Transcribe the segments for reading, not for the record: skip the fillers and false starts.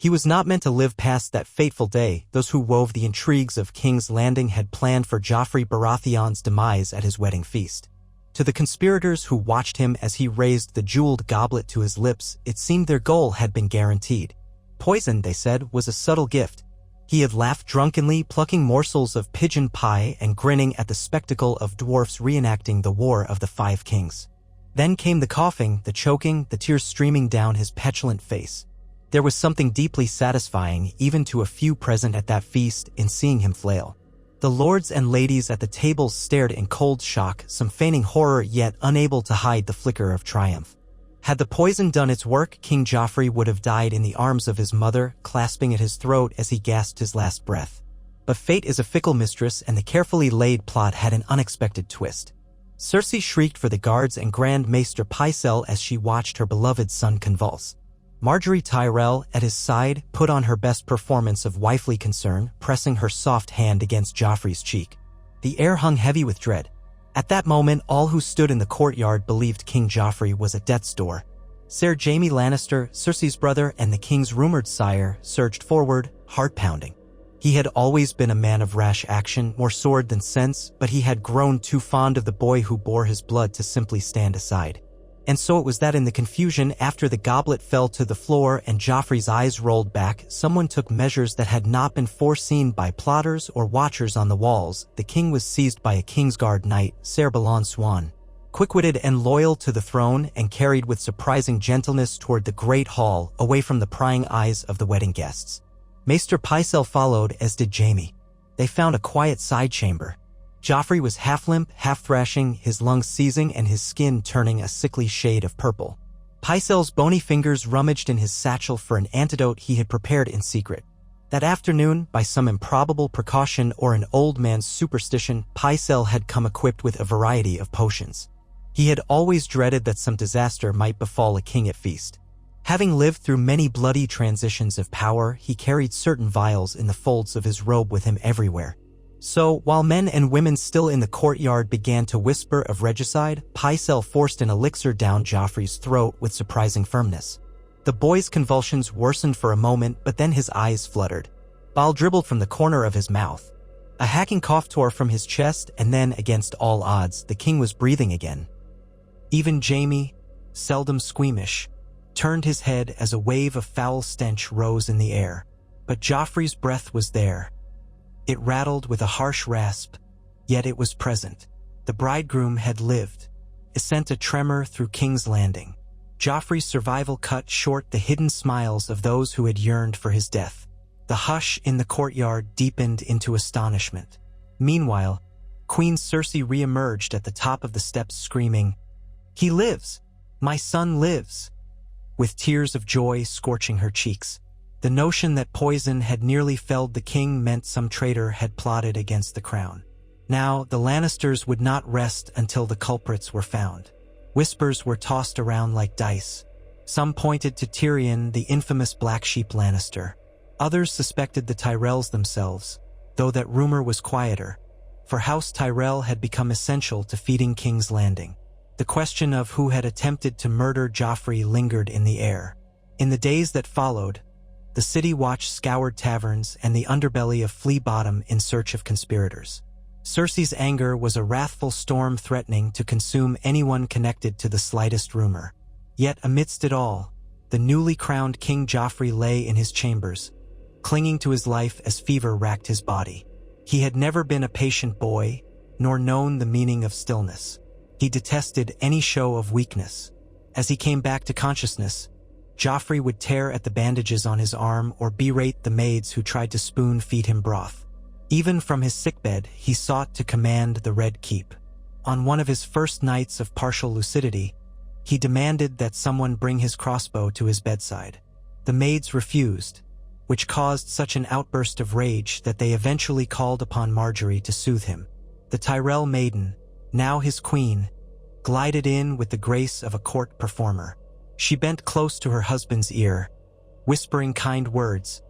He was not meant to live past that fateful day. Those who wove the intrigues of King's Landing had planned for Joffrey Baratheon's demise at his wedding feast. To the conspirators who watched him as he raised the jeweled goblet to his lips, it seemed their goal had been guaranteed. Poison, they said, was a subtle gift. He had laughed drunkenly, plucking morsels of pigeon pie and grinning at the spectacle of dwarfs reenacting the War of the Five Kings. Then came the coughing, the choking, the tears streaming down his petulant face. There was something deeply satisfying, even to a few present at that feast, in seeing him flail. The lords and ladies at the tables stared in cold shock, some feigning horror yet unable to hide the flicker of triumph. Had the poison done its work, King Joffrey would have died in the arms of his mother, clasping at his throat as he gasped his last breath. But fate is a fickle mistress, and the carefully laid plot had an unexpected twist. Cersei shrieked for the guards and Grand Maester Pycelle as she watched her beloved son convulse. Margaery Tyrell, at his side, put on her best performance of wifely concern, pressing her soft hand against Joffrey's cheek. The air hung heavy with dread. At that moment, all who stood in the courtyard believed King Joffrey was at death's door. Ser Jaime Lannister, Cersei's brother and the king's rumored sire, surged forward, heart-pounding. He had always been a man of rash action, more sword than sense, but he had grown too fond of the boy who bore his blood to simply stand aside. And so it was that in the confusion after the goblet fell to the floor and Joffrey's eyes rolled back, someone took measures that had not been foreseen by plotters or watchers on the walls. The king was seized by a Kingsguard knight, Ser Balon Swan, quick-witted and loyal to the throne, and carried with surprising gentleness toward the great hall, away from the prying eyes of the wedding guests. Maester Pycelle followed, as did Jaime. They found a quiet side chamber. Joffrey was half-limp, half-thrashing, his lungs seizing and his skin turning a sickly shade of purple. Pycelle's bony fingers rummaged in his satchel for an antidote he had prepared in secret. That afternoon, by some improbable precaution or an old man's superstition, Pycelle had come equipped with a variety of potions. He had always dreaded that some disaster might befall a king at feast. Having lived through many bloody transitions of power, he carried certain vials in the folds of his robe with him everywhere. So, while men and women still in the courtyard began to whisper of regicide, Pycelle forced an elixir down Joffrey's throat with surprising firmness. The boy's convulsions worsened for a moment, but then his eyes fluttered. Bile dribbled from the corner of his mouth. A hacking cough tore from his chest, and then, against all odds, the king was breathing again. Even Jaime, seldom squeamish, turned his head as a wave of foul stench rose in the air. But Joffrey's breath was there. It rattled with a harsh rasp, yet it was present. The bridegroom had lived. It sent a tremor through King's Landing. Joffrey's survival cut short the hidden smiles of those who had yearned for his death. The hush in the courtyard deepened into astonishment. Meanwhile, Queen Cersei re-emerged at the top of the steps screaming, "He lives! My son lives!" with tears of joy scorching her cheeks. The notion that poison had nearly felled the king meant some traitor had plotted against the crown. Now, the Lannisters would not rest until the culprits were found. Whispers were tossed around like dice. Some pointed to Tyrion, the infamous Black Sheep Lannister. Others suspected the Tyrells themselves, though that rumor was quieter, for House Tyrell had become essential to feeding King's Landing. The question of who had attempted to murder Joffrey lingered in the air. In the days that followed, the City Watch scoured taverns and the underbelly of Flea Bottom in search of conspirators. Cersei's anger was a wrathful storm threatening to consume anyone connected to the slightest rumor. Yet amidst it all, the newly crowned King Joffrey lay in his chambers, clinging to his life as fever racked his body. He had never been a patient boy, nor known the meaning of stillness. He detested any show of weakness. As he came back to consciousness, Joffrey would tear at the bandages on his arm or berate the maids who tried to spoon-feed him broth. Even from his sickbed, he sought to command the Red Keep. On one of his first nights of partial lucidity, he demanded that someone bring his crossbow to his bedside. The maids refused, which caused such an outburst of rage that they eventually called upon Margaery to soothe him. The Tyrell maiden, now his queen, glided in with the grace of a court performer. She bent close to her husband's ear, whispering kind words,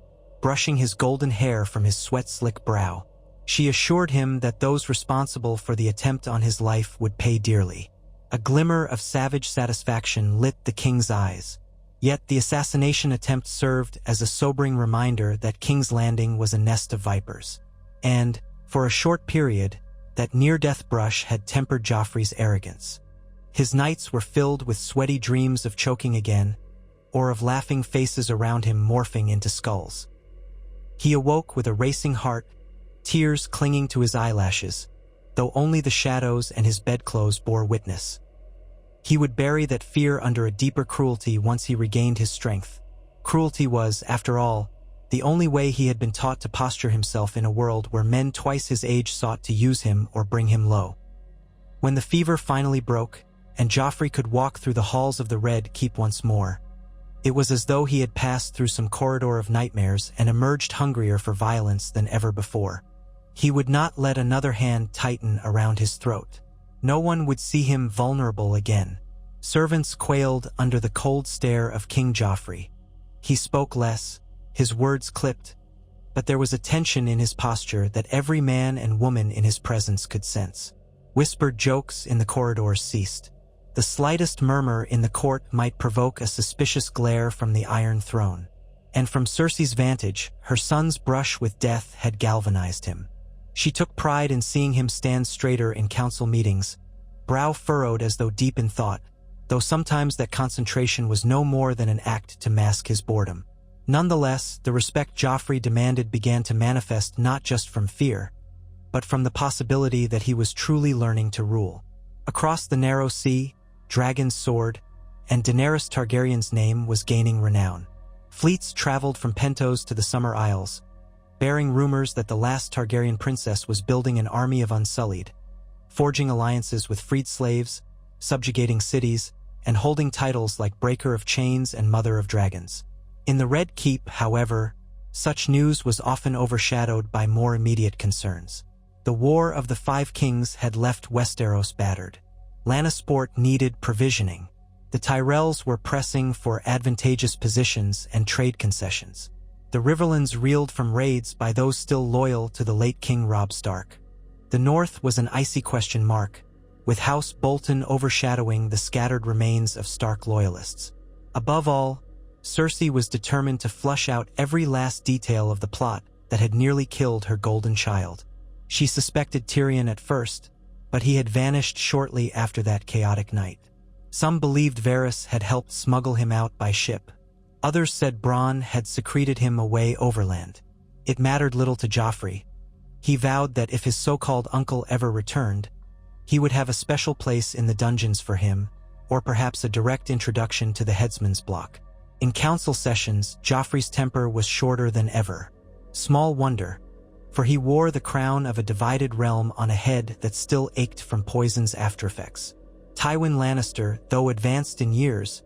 brushing his golden hair from his sweat-slick brow. She assured him that those responsible for the attempt on his life would pay dearly. A glimmer of savage satisfaction lit the king's eyes. Yet the assassination attempt served as a sobering reminder that King's Landing was a nest of vipers. And, for a short period, that near-death brush had tempered Joffrey's arrogance. His nights were filled with sweaty dreams of choking again, or of laughing faces around him morphing into skulls. He awoke with a racing heart, tears clinging to his eyelashes, though only the shadows and his bedclothes bore witness. He would bury that fear under a deeper cruelty once he regained his strength. Cruelty was, after all, the only way he had been taught to posture himself in a world where men twice his age sought to use him or bring him low. When the fever finally broke, and Joffrey could walk through the halls of the Red Keep once more, it was as though he had passed through some corridor of nightmares and emerged hungrier for violence than ever before. He would not let another hand tighten around his throat. No one would see him vulnerable again. Servants quailed under the cold stare of King Joffrey. He spoke less, his words clipped, but there was a tension in his posture that every man and woman in his presence could sense. Whispered jokes in the corridors ceased. The slightest murmur in the court might provoke a suspicious glare from the Iron Throne. And from Cersei's vantage, her son's brush with death had galvanized him. She took pride in seeing him stand straighter in council meetings, brow furrowed as though deep in thought, though sometimes that concentration was no more than an act to mask his boredom. Nonetheless, the respect Joffrey demanded began to manifest not just from fear, but from the possibility that he was truly learning to rule. Across the narrow sea, Dragon's sword, and Daenerys Targaryen's name was gaining renown. Fleets traveled from Pentos to the Summer Isles, bearing rumors that the last Targaryen princess was building an army of Unsullied, forging alliances with freed slaves, subjugating cities, and holding titles like Breaker of Chains and Mother of Dragons. In the Red Keep, however, such news was often overshadowed by more immediate concerns. The War of the Five Kings had left Westeros battered. Lannisport needed provisioning. The Tyrells were pressing for advantageous positions and trade concessions. The Riverlands reeled from raids by those still loyal to the late King Robb Stark. The North was an icy question mark, with House Bolton overshadowing the scattered remains of Stark loyalists. Above all, Cersei was determined to flush out every last detail of the plot that had nearly killed her golden child. She suspected Tyrion at first, but he had vanished shortly after that chaotic night. Some believed Varys had helped smuggle him out by ship. Others said Bronn had secreted him away overland. It mattered little to Joffrey. He vowed that if his so-called uncle ever returned, he would have a special place in the dungeons for him, or perhaps a direct introduction to the headsman's block. In council sessions, Joffrey's temper was shorter than ever. Small wonder, for he wore the crown of a divided realm on a head that still ached from poison's aftereffects. Tywin Lannister, though advanced in years,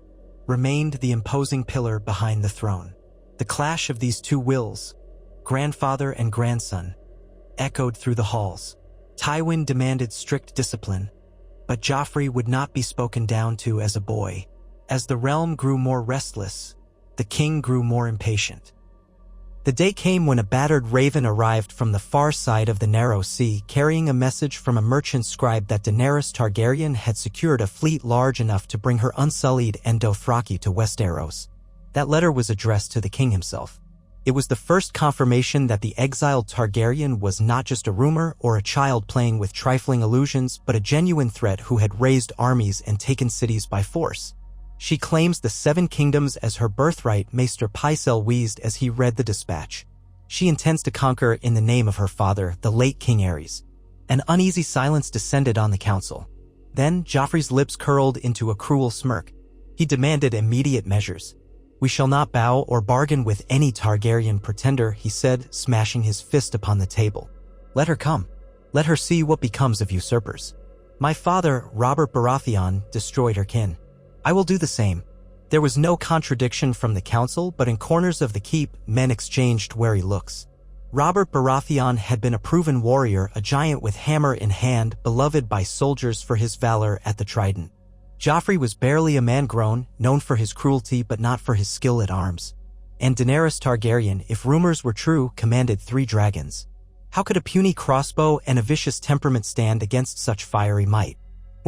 remained the imposing pillar behind the throne. The clash of these two wills, grandfather and grandson, echoed through the halls. Tywin demanded strict discipline, but Joffrey would not be spoken down to as a boy. As the realm grew more restless, the king grew more impatient. The day came when a battered raven arrived from the far side of the narrow sea, carrying a message from a merchant scribe that Daenerys Targaryen had secured a fleet large enough to bring her unsullied and Dothraki to Westeros. That letter was addressed to the king himself. It was the first confirmation that the exiled Targaryen was not just a rumor or a child playing with trifling illusions, but a genuine threat who had raised armies and taken cities by force. She claims the Seven Kingdoms as her birthright, Maester Pycelle wheezed as he read the dispatch. She intends to conquer in the name of her father, the late King Aerys. An uneasy silence descended on the council. Then Joffrey's lips curled into a cruel smirk. He demanded immediate measures. "We shall not bow or bargain with any Targaryen pretender," he said, smashing his fist upon the table. "Let her come. Let her see what becomes of usurpers. My father, Robert Baratheon, destroyed her kin. I will do the same." There was no contradiction from the council, but in corners of the keep, men exchanged wary looks. Robert Baratheon had been a proven warrior, a giant with hammer in hand, beloved by soldiers for his valor at the Trident. Joffrey was barely a man grown, known for his cruelty but not for his skill at arms. And Daenerys Targaryen, if rumors were true, commanded 3 dragons. How could a puny crossbow and a vicious temperament stand against such fiery might?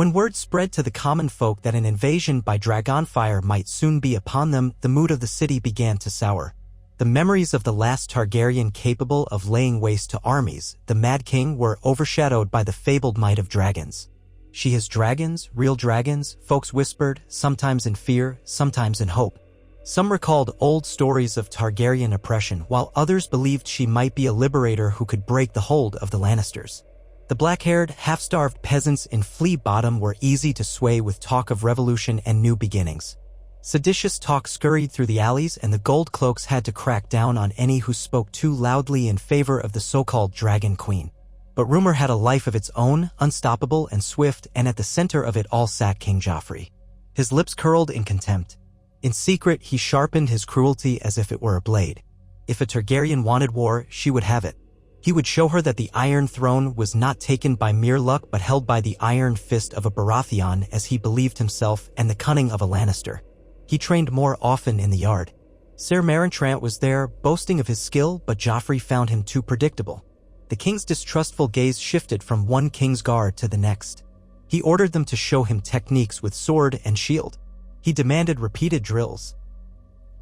When word spread to the common folk that an invasion by dragonfire might soon be upon them, the mood of the city began to sour. The memories of the last Targaryen capable of laying waste to armies, the Mad King, were overshadowed by the fabled might of dragons. "She has dragons, real dragons," folks whispered, sometimes in fear, sometimes in hope. Some recalled old stories of Targaryen oppression, while others believed she might be a liberator who could break the hold of the Lannisters. The black-haired, half-starved peasants in Flea Bottom were easy to sway with talk of revolution and new beginnings. Seditious talk scurried through the alleys, and the Gold Cloaks had to crack down on any who spoke too loudly in favor of the so-called Dragon Queen. But rumor had a life of its own, unstoppable and swift, and at the center of it all sat King Joffrey. His lips curled in contempt. In secret, he sharpened his cruelty as if it were a blade. If a Targaryen wanted war, she would have it. He would show her that the Iron Throne was not taken by mere luck but held by the iron fist of a Baratheon, as he believed himself, and the cunning of a Lannister. He trained more often in the yard. Ser Marentrant was there, boasting of his skill, but Joffrey found him too predictable. The king's distrustful gaze shifted from one king's guard to the next. He ordered them to show him techniques with sword and shield. He demanded repeated drills.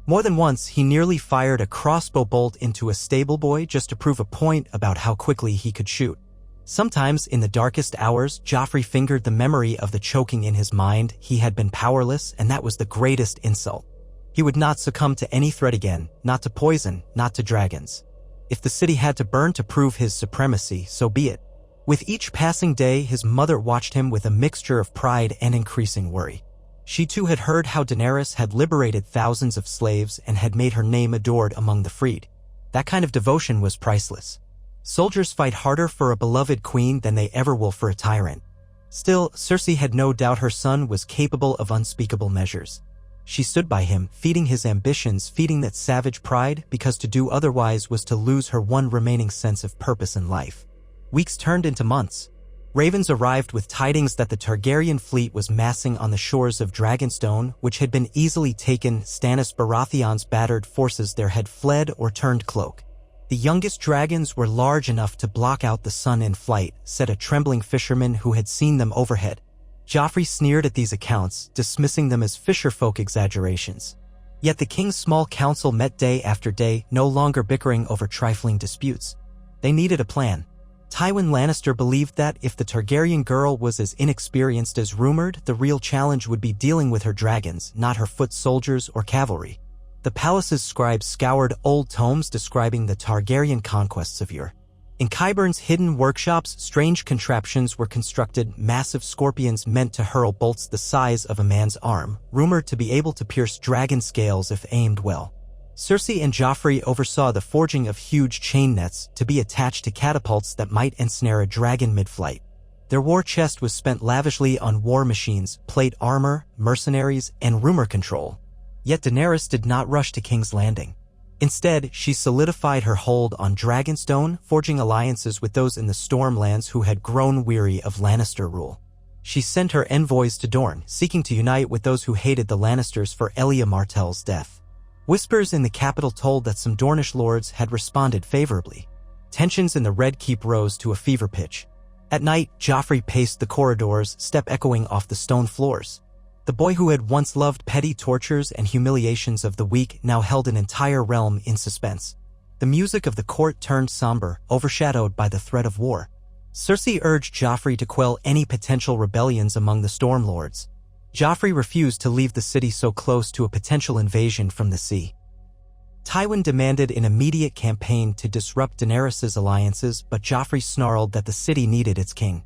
More than once, he nearly fired a crossbow bolt into a stable boy just to prove a point about how quickly he could shoot. Sometimes, in the darkest hours, Joffrey fingered the memory of the choking in his mind. He had been powerless, and that was the greatest insult. He would not succumb to any threat again, not to poison, not to dragons. If the city had to burn to prove his supremacy, so be it. With each passing day, his mother watched him with a mixture of pride and increasing worry. She too had heard how Daenerys had liberated thousands of slaves and had made her name adored among the freed. That kind of devotion was priceless. Soldiers fight harder for a beloved queen than they ever will for a tyrant. Still, Cersei had no doubt her son was capable of unspeakable measures. She stood by him, feeding his ambitions, feeding that savage pride, because to do otherwise was to lose her one remaining sense of purpose in life. Weeks turned into months. Ravens arrived with tidings that the Targaryen fleet was massing on the shores of Dragonstone, which had been easily taken. Stannis Baratheon's battered forces there had fled or turned cloak. The youngest dragons were large enough to block out the sun in flight, said a trembling fisherman who had seen them overhead. Joffrey sneered at these accounts, dismissing them as fisherfolk exaggerations. Yet the king's small council met day after day, no longer bickering over trifling disputes. They needed a plan. Tywin Lannister believed that if the Targaryen girl was as inexperienced as rumored, the real challenge would be dealing with her dragons, not her foot soldiers or cavalry. The palace's scribes scoured old tomes describing the Targaryen conquests of yore. In Qyburn's hidden workshops, strange contraptions were constructed, massive scorpions meant to hurl bolts the size of a man's arm, rumored to be able to pierce dragon scales if aimed well. Cersei and Joffrey oversaw the forging of huge chain nets to be attached to catapults that might ensnare a dragon mid-flight. Their war chest was spent lavishly on war machines, plate armor, mercenaries, and rumor control. Yet Daenerys did not rush to King's Landing. Instead, she solidified her hold on Dragonstone, forging alliances with those in the Stormlands who had grown weary of Lannister rule. She sent her envoys to Dorne, seeking to unite with those who hated the Lannisters for Elia Martell's death. Whispers in the capital told that some Dornish lords had responded favorably. Tensions in the Red Keep rose to a fever pitch. At night, Joffrey paced the corridors, step echoing off the stone floors. The boy who had once loved petty tortures and humiliations of the weak now held an entire realm in suspense. The music of the court turned somber, overshadowed by the threat of war. Cersei urged Joffrey to quell any potential rebellions among the Stormlords. Joffrey refused to leave the city so close to a potential invasion from the sea. Tywin demanded an immediate campaign to disrupt Daenerys' alliances, but Joffrey snarled that the city needed its king.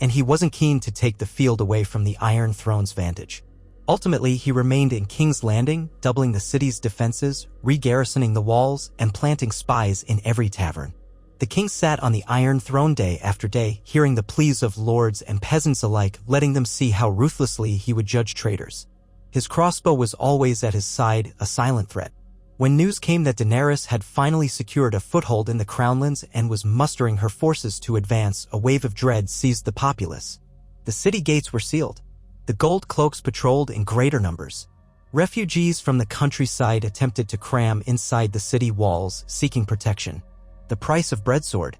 And he wasn't keen to take the field away from the Iron Throne's vantage. Ultimately, he remained in King's Landing, doubling the city's defenses, re-garrisoning the walls, and planting spies in every tavern. The king sat on the Iron Throne day after day, hearing the pleas of lords and peasants alike, letting them see how ruthlessly he would judge traitors. His crossbow was always at his side, a silent threat. When news came that Daenerys had finally secured a foothold in the Crownlands and was mustering her forces to advance, a wave of dread seized the populace. The city gates were sealed. The Gold Cloaks patrolled in greater numbers. Refugees from the countryside attempted to cram inside the city walls, seeking protection. The price of breadsword.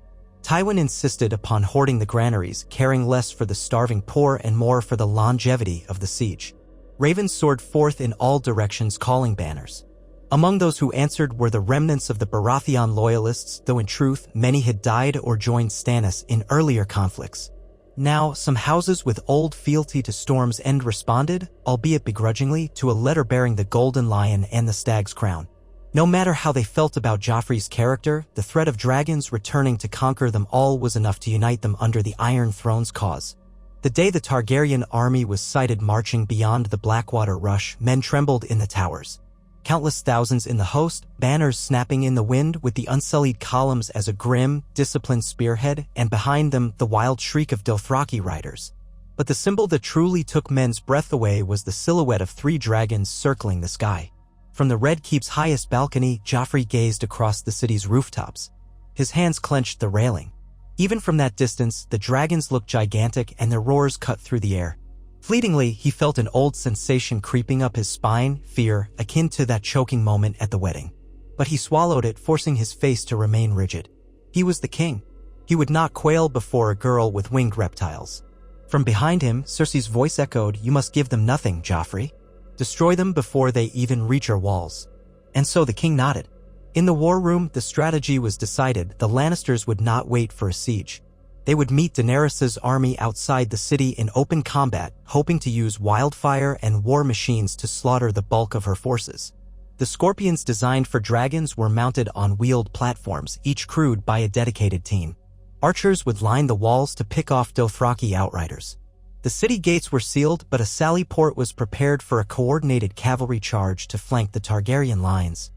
Tywin insisted upon hoarding the granaries, caring less for the starving poor and more for the longevity of the siege. Ravens soared forth in all directions calling banners. Among those who answered were the remnants of the Baratheon loyalists, though in truth many had died or joined Stannis in earlier conflicts. Now, some houses with old fealty to Storm's End responded, albeit begrudgingly, to a letter bearing the Golden Lion and the Stag's crown. No matter how they felt about Joffrey's character, the threat of dragons returning to conquer them all was enough to unite them under the Iron Throne's cause. The day the Targaryen army was sighted marching beyond the Blackwater Rush, men trembled in the towers. Countless thousands in the host, banners snapping in the wind with the unsullied columns as a grim, disciplined spearhead, and behind them the wild shriek of Dothraki riders. But the symbol that truly took men's breath away was the silhouette of 3 dragons circling the sky. From the Red Keep's highest balcony, Joffrey gazed across the city's rooftops. His hands clenched the railing. Even from that distance, the dragons looked gigantic and their roars cut through the air. Fleetingly, he felt an old sensation creeping up his spine, fear, akin to that choking moment at the wedding. But he swallowed it, forcing his face to remain rigid. He was the king. He would not quail before a girl with winged reptiles. From behind him, Cersei's voice echoed, "You must give them nothing, Joffrey. Destroy them before they even reach our walls." And so the king nodded. In the war room, the strategy was decided. The Lannisters would not wait for a siege. They would meet Daenerys' army outside the city in open combat, hoping to use wildfire and war machines to slaughter the bulk of her forces. The scorpions designed for dragons were mounted on wheeled platforms, each crewed by a dedicated team. Archers would line the walls to pick off Dothraki outriders. The city gates were sealed, but a sally port was prepared for a coordinated cavalry charge to flank the Targaryen lines.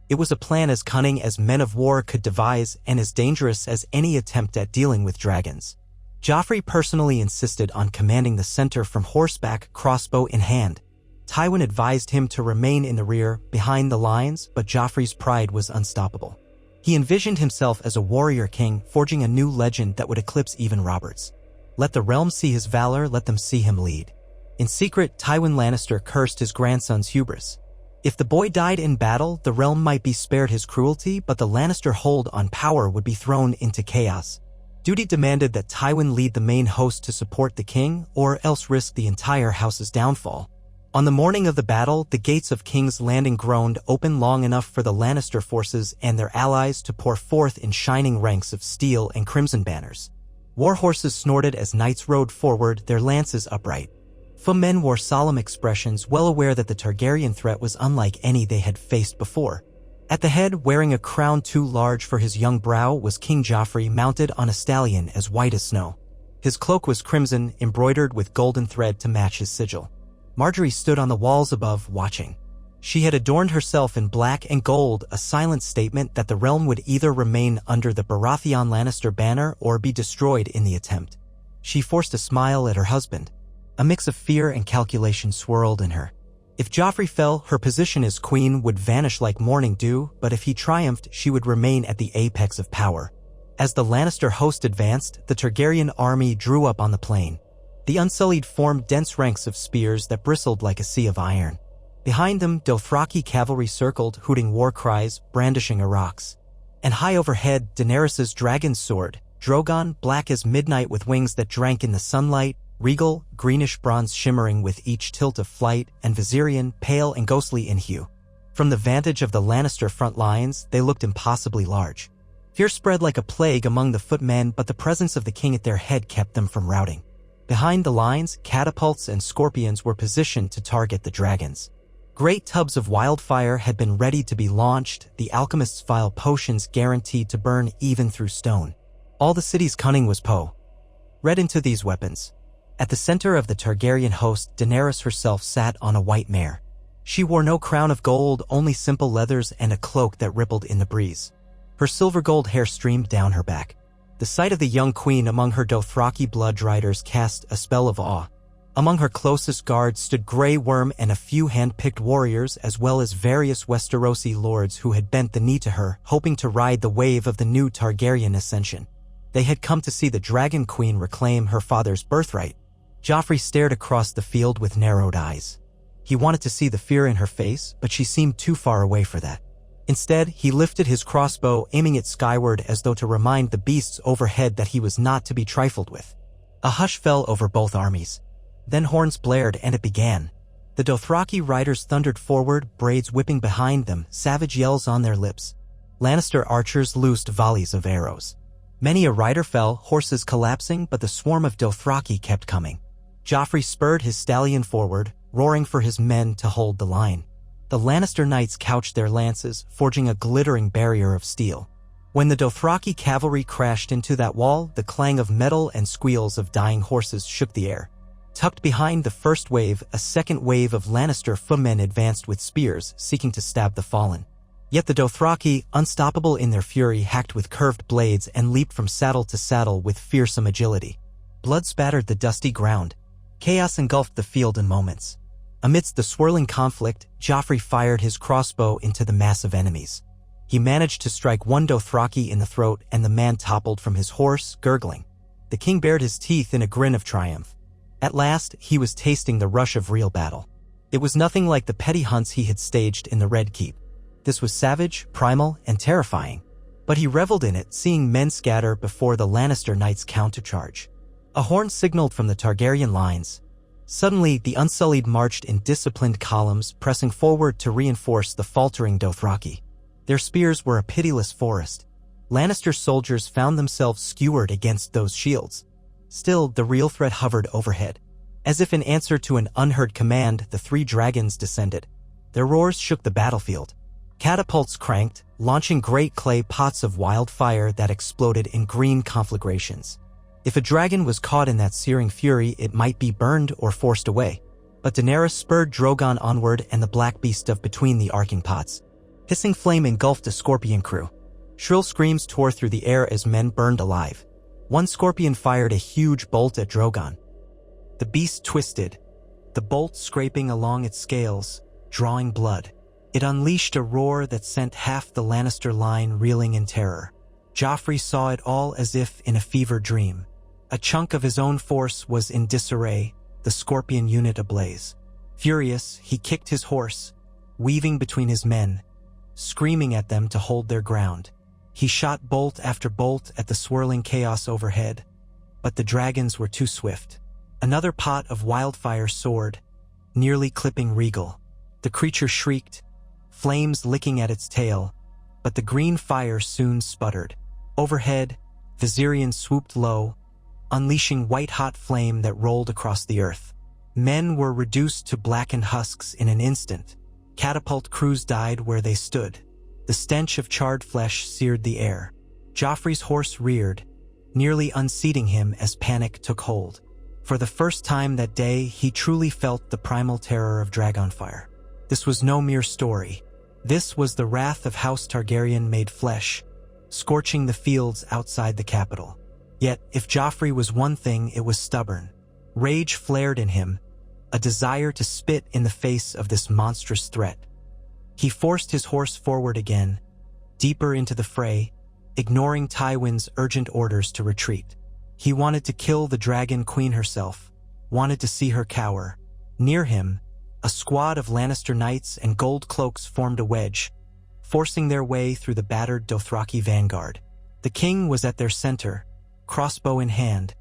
It was a plan as cunning as men of war could devise and as dangerous as any attempt at dealing with dragons. Joffrey personally insisted on commanding the center from horseback, crossbow in hand. Tywin advised him to remain in the rear, behind the lines, but Joffrey's pride was unstoppable. He envisioned himself as a warrior king, forging a new legend that would eclipse even Robert's. Let the realm see his valor, let them see him lead. In secret, Tywin Lannister cursed his grandson's hubris. If the boy died in battle, the realm might be spared his cruelty, but the Lannister hold on power would be thrown into chaos. Duty demanded that Tywin lead the main host to support the king, or else risk the entire house's downfall. On the morning of the battle, the gates of King's Landing groaned open long enough for the Lannister forces and their allies to pour forth in shining ranks of steel and crimson banners. War horses snorted as knights rode forward, their lances upright. Foemen wore solemn expressions, well aware that the Targaryen threat was unlike any they had faced before. At the head, wearing a crown too large for his young brow, was King Joffrey, mounted on a stallion as white as snow. His cloak was crimson, embroidered with golden thread to match his sigil. Marjorie stood on the walls above, watching. She had adorned herself in black and gold, a silent statement that the realm would either remain under the Baratheon Lannister banner or be destroyed in the attempt. She forced a smile at her husband. A mix of fear and calculation swirled in her. If Joffrey fell, her position as queen would vanish like morning dew, but if he triumphed, she would remain at the apex of power. As the Lannister host advanced, the Targaryen army drew up on the plain. The Unsullied formed dense ranks of spears that bristled like a sea of iron. Behind them, Dothraki cavalry circled, hooting war cries, brandishing rocks. And high overhead, Daenerys' dragon sword, Drogon, black as midnight with wings that drank in the sunlight, regal, greenish bronze shimmering with each tilt of flight, and Viserion, pale and ghostly in hue. From the vantage of the Lannister front lines, they looked impossibly large. Fear spread like a plague among the footmen, but the presence of the king at their head kept them from routing. Behind the lines, catapults and scorpions were positioned to target the dragons. Great tubs of wildfire had been ready to be launched, the alchemist's vile potions guaranteed to burn even through stone. All the city's cunning was read into these weapons. At the center of the Targaryen host, Daenerys herself sat on a white mare. She wore no crown of gold, only simple leathers and a cloak that rippled in the breeze. Her silver-gold hair streamed down her back. The sight of the young queen among her Dothraki blood riders cast a spell of awe. Among her closest guards stood Grey Worm and a few hand-picked warriors, as well as various Westerosi lords who had bent the knee to her, hoping to ride the wave of the new Targaryen ascension. They had come to see the Dragon Queen reclaim her father's birthright. Joffrey stared across the field with narrowed eyes. He wanted to see the fear in her face, but she seemed too far away for that. Instead, he lifted his crossbow, aiming it skyward as though to remind the beasts overhead that he was not to be trifled with. A hush fell over both armies. Then horns blared and it began. The Dothraki riders thundered forward, braids whipping behind them, savage yells on their lips. Lannister archers loosed volleys of arrows. Many a rider fell, horses collapsing, but the swarm of Dothraki kept coming. Joffrey spurred his stallion forward, roaring for his men to hold the line. The Lannister knights couched their lances, forging a glittering barrier of steel. When the Dothraki cavalry crashed into that wall, the clang of metal and squeals of dying horses shook the air. Tucked behind the first wave, a second wave of Lannister footmen advanced with spears, seeking to stab the fallen. Yet the Dothraki, unstoppable in their fury, hacked with curved blades and leaped from saddle to saddle with fearsome agility. Blood spattered the dusty ground. Chaos engulfed the field in moments. Amidst the swirling conflict, Joffrey fired his crossbow into the mass of enemies. He managed to strike one Dothraki in the throat, and the man toppled from his horse, gurgling. The king bared his teeth in a grin of triumph. At last, he was tasting the rush of real battle. It was nothing like the petty hunts he had staged in the Red Keep. This was savage, primal, and terrifying. But he reveled in it, seeing men scatter before the Lannister knights' countercharge. A horn signaled from the Targaryen lines. Suddenly, the Unsullied marched in disciplined columns, pressing forward to reinforce the faltering Dothraki. Their spears were a pitiless forest. Lannister soldiers found themselves skewered against those shields. Still, the real threat hovered overhead. As if in answer to an unheard command, the three dragons descended. Their roars shook the battlefield. Catapults cranked, launching great clay pots of wildfire that exploded in green conflagrations. If a dragon was caught in that searing fury, it might be burned or forced away. But Daenerys spurred Drogon onward, and the black beast dove between the arcing pots. Hissing flame engulfed a scorpion crew. Shrill screams tore through the air as men burned alive. One scorpion fired a huge bolt at Drogon. The beast twisted, the bolt scraping along its scales, drawing blood. It unleashed a roar that sent half the Lannister line reeling in terror. Joffrey saw it all as if in a fever dream. A chunk of his own force was in disarray, the scorpion unit ablaze. Furious, he kicked his horse, weaving between his men, screaming at them to hold their ground. He shot bolt after bolt at the swirling chaos overhead, but the dragons were too swift. Another pot of wildfire soared, nearly clipping Regal. The creature shrieked, flames licking at its tail, but the green fire soon sputtered. Overhead, Viserion swooped low, unleashing white-hot flame that rolled across the earth. Men were reduced to blackened husks in an instant. Catapult crews died where they stood. The stench of charred flesh seared the air. Joffrey's horse reared, nearly unseating him as panic took hold. For the first time that day, he truly felt the primal terror of dragonfire. This was no mere story. This was the wrath of House Targaryen made flesh, scorching the fields outside the capital. Yet, if Joffrey was one thing, it was stubborn. Rage flared in him, a desire to spit in the face of this monstrous threat. He forced his horse forward again, deeper into the fray, ignoring Tywin's urgent orders to retreat. He wanted to kill the Dragon Queen herself, wanted to see her cower. Near him, a squad of Lannister knights and gold cloaks formed a wedge, forcing their way through the battered Dothraki vanguard. The king was at their center, crossbow in hand,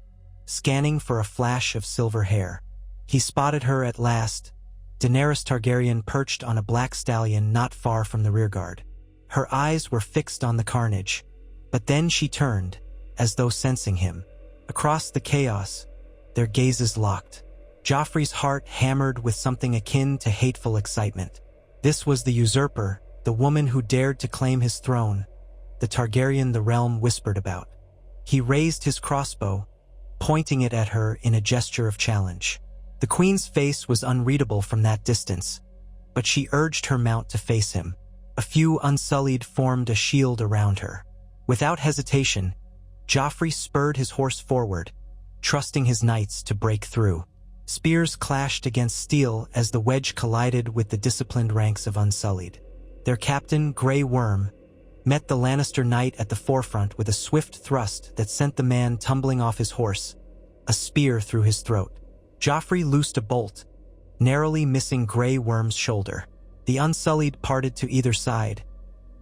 scanning for a flash of silver hair. He spotted her at last, Daenerys Targaryen perched on a black stallion not far from the rearguard. Her eyes were fixed on the carnage, but then she turned, as though sensing him. Across the chaos, their gazes locked. Joffrey's heart hammered with something akin to hateful excitement. This was the usurper, the woman who dared to claim his throne, the Targaryen the realm whispered about. He raised his crossbow, pointing it at her in a gesture of challenge. The queen's face was unreadable from that distance, but she urged her mount to face him. A few Unsullied formed a shield around her. Without hesitation, Joffrey spurred his horse forward, trusting his knights to break through. Spears clashed against steel as the wedge collided with the disciplined ranks of Unsullied. Their captain, Grey Worm, met the Lannister knight at the forefront with a swift thrust that sent the man tumbling off his horse, a spear through his throat. Joffrey loosed a bolt, narrowly missing Grey Worm's shoulder. The Unsullied parted to either side,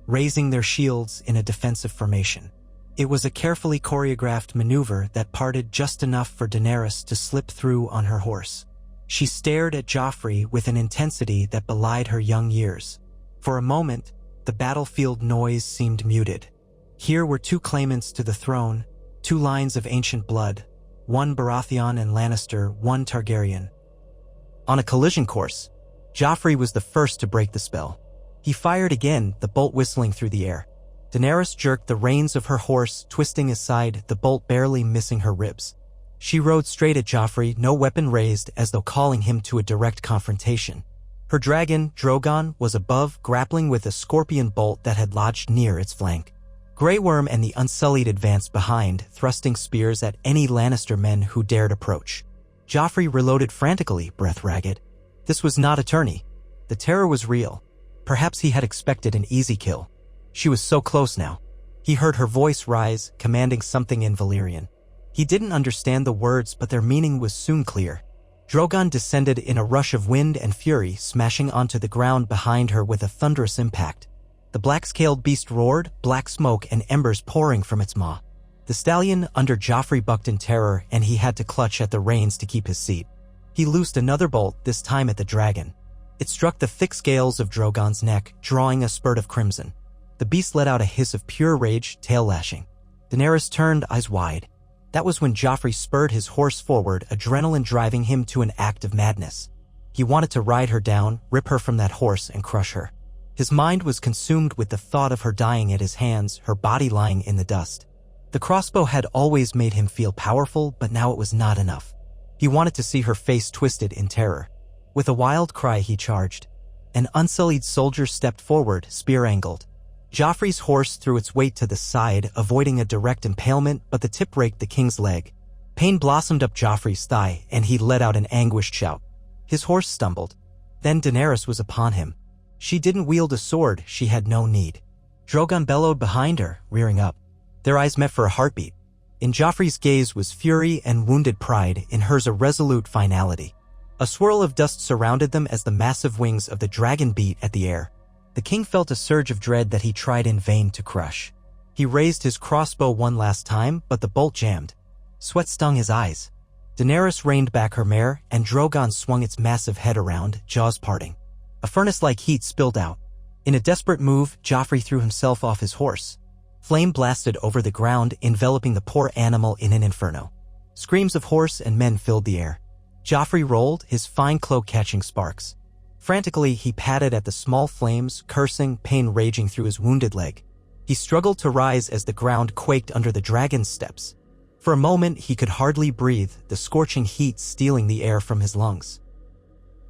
raising their shields in a defensive formation. It was a carefully choreographed maneuver that parted just enough for Daenerys to slip through on her horse. She stared at Joffrey with an intensity that belied her young years. For a moment, the battlefield noise seemed muted. Here were two claimants to the throne, two lines of ancient blood, one Baratheon and Lannister, one Targaryen. On a collision course, Joffrey was the first to break the spell. He fired again, the bolt whistling through the air. Daenerys jerked the reins of her horse, twisting aside, the bolt barely missing her ribs. She rode straight at Joffrey, no weapon raised, as though calling him to a direct confrontation. Her dragon, Drogon, was above, grappling with a scorpion bolt that had lodged near its flank. Grey Worm and the Unsullied advanced behind, thrusting spears at any Lannister men who dared approach. Joffrey reloaded frantically, breath ragged. This was not a tourney. The terror was real. Perhaps he had expected an easy kill. She was so close now. He heard her voice rise, commanding something in Valyrian. He didn't understand the words, but their meaning was soon clear. Drogon descended in a rush of wind and fury, smashing onto the ground behind her with a thunderous impact. The black-scaled beast roared, black smoke and embers pouring from its maw. The stallion under Joffrey bucked in terror, and he had to clutch at the reins to keep his seat. He loosed another bolt, this time at the dragon. It struck the thick scales of Drogon's neck, drawing a spurt of crimson. The beast let out a hiss of pure rage, tail lashing. Daenerys turned, eyes wide. That was when Joffrey spurred his horse forward, adrenaline driving him to an act of madness. He wanted to ride her down, rip her from that horse, and crush her. His mind was consumed with the thought of her dying at his hands, her body lying in the dust. The crossbow had always made him feel powerful, but now it was not enough. He wanted to see her face twisted in terror. With a wild cry, he charged. An unsullied soldier stepped forward, spear angled. Joffrey's horse threw its weight to the side, avoiding a direct impalement, but the tip raked the king's leg. Pain blossomed up Joffrey's thigh, and he let out an anguished shout. His horse stumbled. Then Daenerys was upon him. She didn't wield a sword, she had no need. Drogon bellowed behind her, rearing up. Their eyes met for a heartbeat. In Joffrey's gaze was fury and wounded pride, in hers a resolute finality. A swirl of dust surrounded them as the massive wings of the dragon beat at the air. The king felt a surge of dread that he tried in vain to crush. He raised his crossbow one last time, but the bolt jammed. Sweat stung his eyes. Daenerys reined back her mare, and Drogon swung its massive head around, jaws parting. A furnace-like heat spilled out. In a desperate move, Joffrey threw himself off his horse. Flame blasted over the ground, enveloping the poor animal in an inferno. Screams of horse and men filled the air. Joffrey rolled, his fine cloak catching sparks. Frantically, he patted at the small flames, cursing, pain raging through his wounded leg. He struggled to rise as the ground quaked under the dragon's steps. For a moment, he could hardly breathe, the scorching heat stealing the air from his lungs.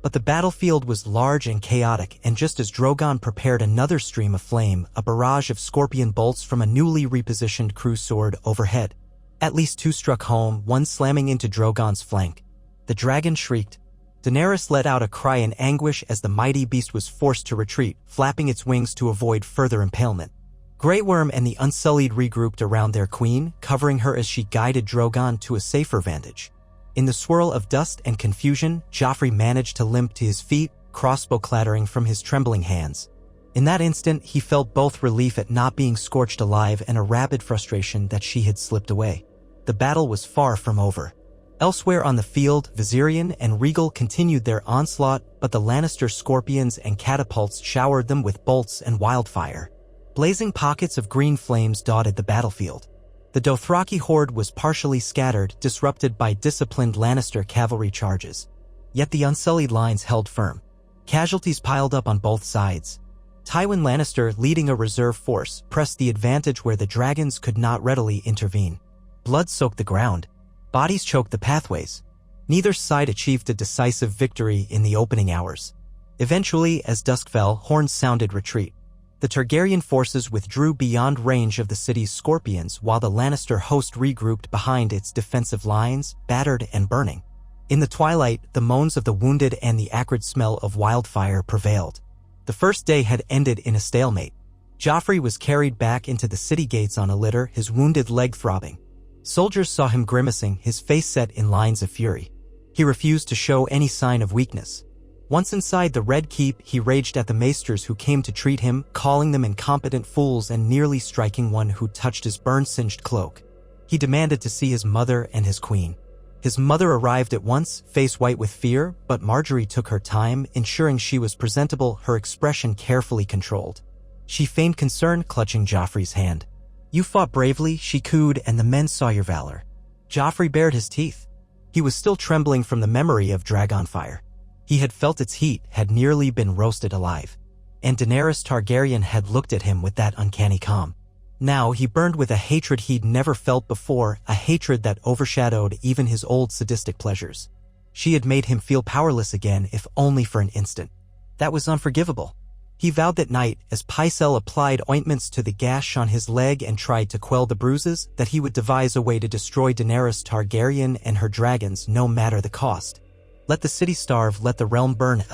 But the battlefield was large and chaotic, and just as Drogon prepared another stream of flame, a barrage of scorpion bolts from a newly repositioned crew soared overhead. At least two struck home, one slamming into Drogon's flank. The dragon shrieked. Daenerys let out a cry in anguish as the mighty beast was forced to retreat, flapping its wings to avoid further impalement. Grey Worm and the Unsullied regrouped around their queen, covering her as she guided Drogon to a safer vantage. In the swirl of dust and confusion, Joffrey managed to limp to his feet, crossbow clattering from his trembling hands. In that instant, he felt both relief at not being scorched alive and a rabid frustration that she had slipped away. The battle was far from over. Elsewhere on the field, Viserion and Rhaegal continued their onslaught, but the Lannister scorpions and catapults showered them with bolts and wildfire. Blazing pockets of green flames dotted the battlefield. The Dothraki horde was partially scattered, disrupted by disciplined Lannister cavalry charges. Yet the Unsullied lines held firm. Casualties piled up on both sides. Tywin Lannister, leading a reserve force, pressed the advantage where the dragons could not readily intervene. Blood soaked the ground. Bodies choked the pathways. Neither side achieved a decisive victory in the opening hours. Eventually, as dusk fell, horns sounded retreat. The Targaryen forces withdrew beyond range of the city's scorpions while the Lannister host regrouped behind its defensive lines, battered and burning. In the twilight, the moans of the wounded and the acrid smell of wildfire prevailed. The first day had ended in a stalemate. Joffrey was carried back into the city gates on a litter, his wounded leg throbbing. Soldiers saw him grimacing, his face set in lines of fury. He refused to show any sign of weakness. Once inside the Red Keep, he raged at the maesters who came to treat him, calling them incompetent fools and nearly striking one who touched his burn-singed cloak. He demanded to see his mother and his queen. His mother arrived at once, face white with fear, but Marjorie took her time, ensuring she was presentable, her expression carefully controlled. She feigned concern, clutching Joffrey's hand. "You fought bravely," she cooed, "and the men saw your valor." Joffrey bared his teeth. He was still trembling from the memory of Dragonfire. He had felt its heat, had nearly been roasted alive. And Daenerys Targaryen had looked at him with that uncanny calm. Now he burned with a hatred he'd never felt before, a hatred that overshadowed even his old sadistic pleasures. She had made him feel powerless again, if only for an instant. That was unforgivable. He vowed that night, as Pycelle applied ointments to the gash on his leg and tried to quell the bruises, that he would devise a way to destroy Daenerys Targaryen and her dragons, no matter the cost. Let the city starve, let the realm burn.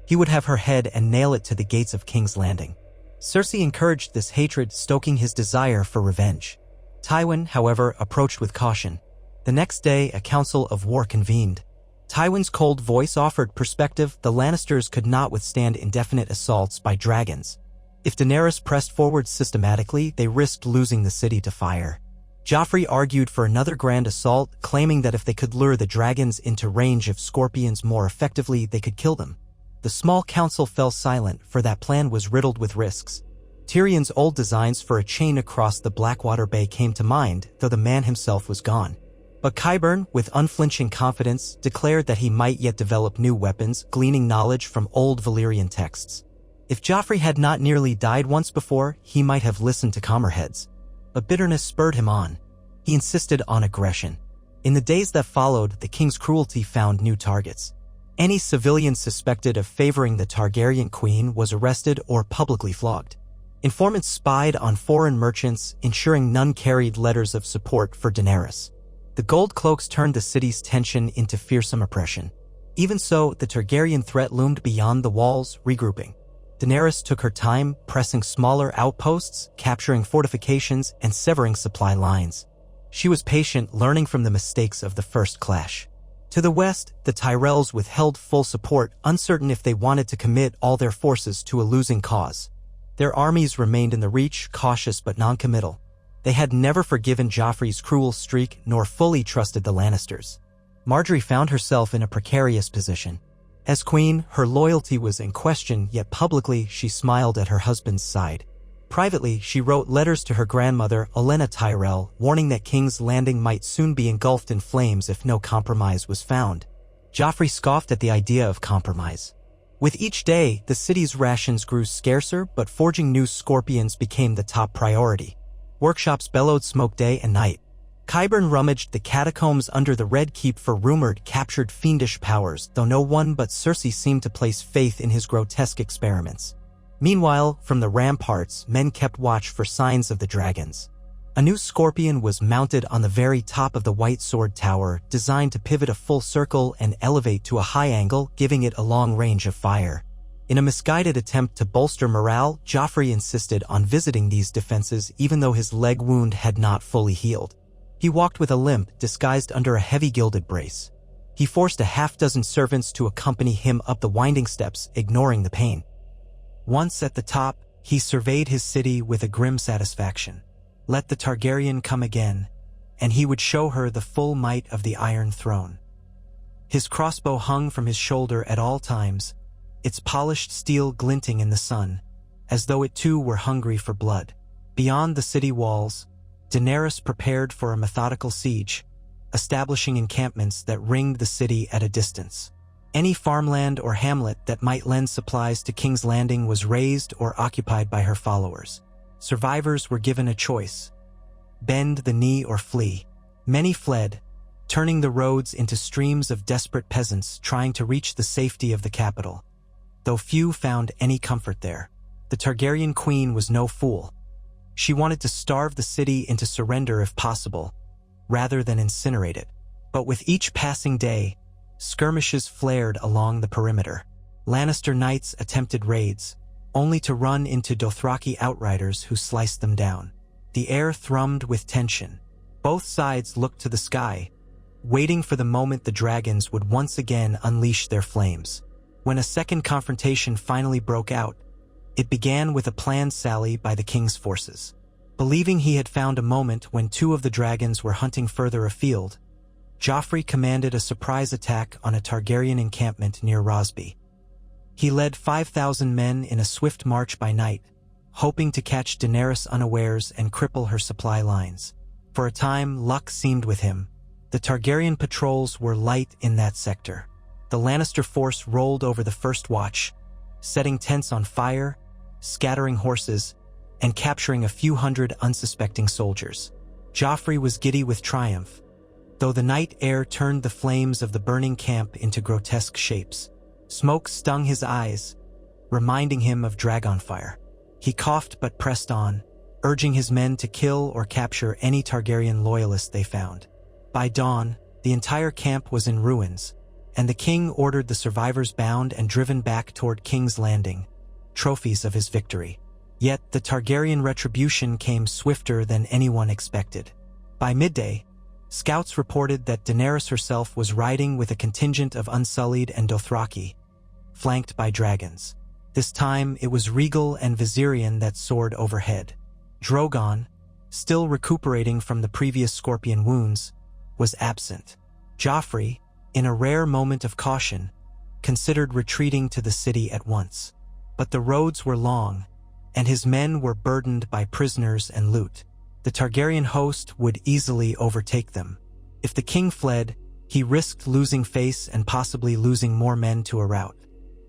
He would have her head and nail it to the gates of King's Landing. Cersei encouraged this hatred, stoking his desire for revenge. Tywin, however, approached with caution. The next day, a council of war convened. Tywin's cold voice offered perspective. The Lannisters could not withstand indefinite assaults by dragons. If Daenerys pressed forward systematically, they risked losing the city to fire. Joffrey argued for another grand assault, claiming that if they could lure the dragons into range of scorpions more effectively, they could kill them. The small council fell silent, for that plan was riddled with risks. Tyrion's old designs for a chain across the Blackwater Bay came to mind, though the man himself was gone. But Qyburn, with unflinching confidence, declared that he might yet develop new weapons, gleaning knowledge from old Valyrian texts. If Joffrey had not nearly died once before, he might have listened to calmer heads. But bitterness spurred him on. He insisted on aggression. In the days that followed, the king's cruelty found new targets. Any civilian suspected of favoring the Targaryen queen was arrested or publicly flogged. Informants spied on foreign merchants, ensuring none carried letters of support for Daenerys. The gold cloaks turned the city's tension into fearsome oppression. Even so, the Targaryen threat loomed beyond the walls, regrouping. Daenerys took her time, pressing smaller outposts, capturing fortifications, and severing supply lines. She was patient, learning from the mistakes of the first clash. To the west, the Tyrells withheld full support, uncertain if they wanted to commit all their forces to a losing cause. Their armies remained in the Reach, cautious but non-committal. They had never forgiven Joffrey's cruel streak, nor fully trusted the Lannisters. Marjorie found herself in a precarious position. As queen, her loyalty was in question, yet publicly she smiled at her husband's side. Privately, she wrote letters to her grandmother, Olenna Tyrell, warning that King's Landing might soon be engulfed in flames if no compromise was found. Joffrey scoffed at the idea of compromise. With each day, the city's rations grew scarcer, but forging new scorpions became the top priority. Workshops bellowed smoke day and night. Qyburn rummaged the catacombs under the Red Keep for rumored captured fiendish powers, though no one but Cersei seemed to place faith in his grotesque experiments. Meanwhile, from the ramparts, men kept watch for signs of the dragons. A new scorpion was mounted on the very top of the White Sword Tower, designed to pivot a full circle and elevate to a high angle, giving it a long range of fire. In a misguided attempt to bolster morale, Joffrey insisted on visiting these defenses even though his leg wound had not fully healed. He walked with a limp, disguised under a heavy gilded brace. He forced a half-dozen servants to accompany him up the winding steps, ignoring the pain. Once at the top, he surveyed his city with a grim satisfaction. Let the Targaryen come again, and he would show her the full might of the Iron Throne. His crossbow hung from his shoulder at all times, its polished steel glinting in the sun, as though it too were hungry for blood. Beyond the city walls, Daenerys prepared for a methodical siege, establishing encampments that ringed the city at a distance. Any farmland or hamlet that might lend supplies to King's Landing was razed or occupied by her followers. Survivors were given a choice: bend the knee or flee. Many fled, turning the roads into streams of desperate peasants trying to reach the safety of the capital. Though few found any comfort there, the Targaryen queen was no fool. She wanted to starve the city into surrender if possible, rather than incinerate it. But with each passing day, skirmishes flared along the perimeter. Lannister knights attempted raids, only to run into Dothraki outriders who sliced them down. The air thrummed with tension. Both sides looked to the sky, waiting for the moment the dragons would once again unleash their flames. When a second confrontation finally broke out, it began with a planned sally by the king's forces. Believing he had found a moment when two of the dragons were hunting further afield, Joffrey commanded a surprise attack on a Targaryen encampment near Rosby. He led 5,000 men in a swift march by night, hoping to catch Daenerys unawares and cripple her supply lines. For a time, luck seemed with him. The Targaryen patrols were light in that sector. The Lannister force rolled over the first watch, setting tents on fire, scattering horses, and capturing a few hundred unsuspecting soldiers. Joffrey was giddy with triumph, though the night air turned the flames of the burning camp into grotesque shapes. Smoke stung his eyes, reminding him of Dragonfire. He coughed but pressed on, urging his men to kill or capture any Targaryen loyalist they found. By dawn, the entire camp was in ruins, and the king ordered the survivors bound and driven back toward King's Landing, trophies of his victory. Yet the Targaryen retribution came swifter than anyone expected. By midday, scouts reported that Daenerys herself was riding with a contingent of Unsullied and Dothraki, flanked by dragons. This time it was Rhaegal and Viserion that soared overhead. Drogon, still recuperating from the previous scorpion wounds, was absent. Joffrey, in a rare moment of caution, considered retreating to the city at once. But the roads were long, and his men were burdened by prisoners and loot. The Targaryen host would easily overtake them. If the king fled, he risked losing face and possibly losing more men to a rout.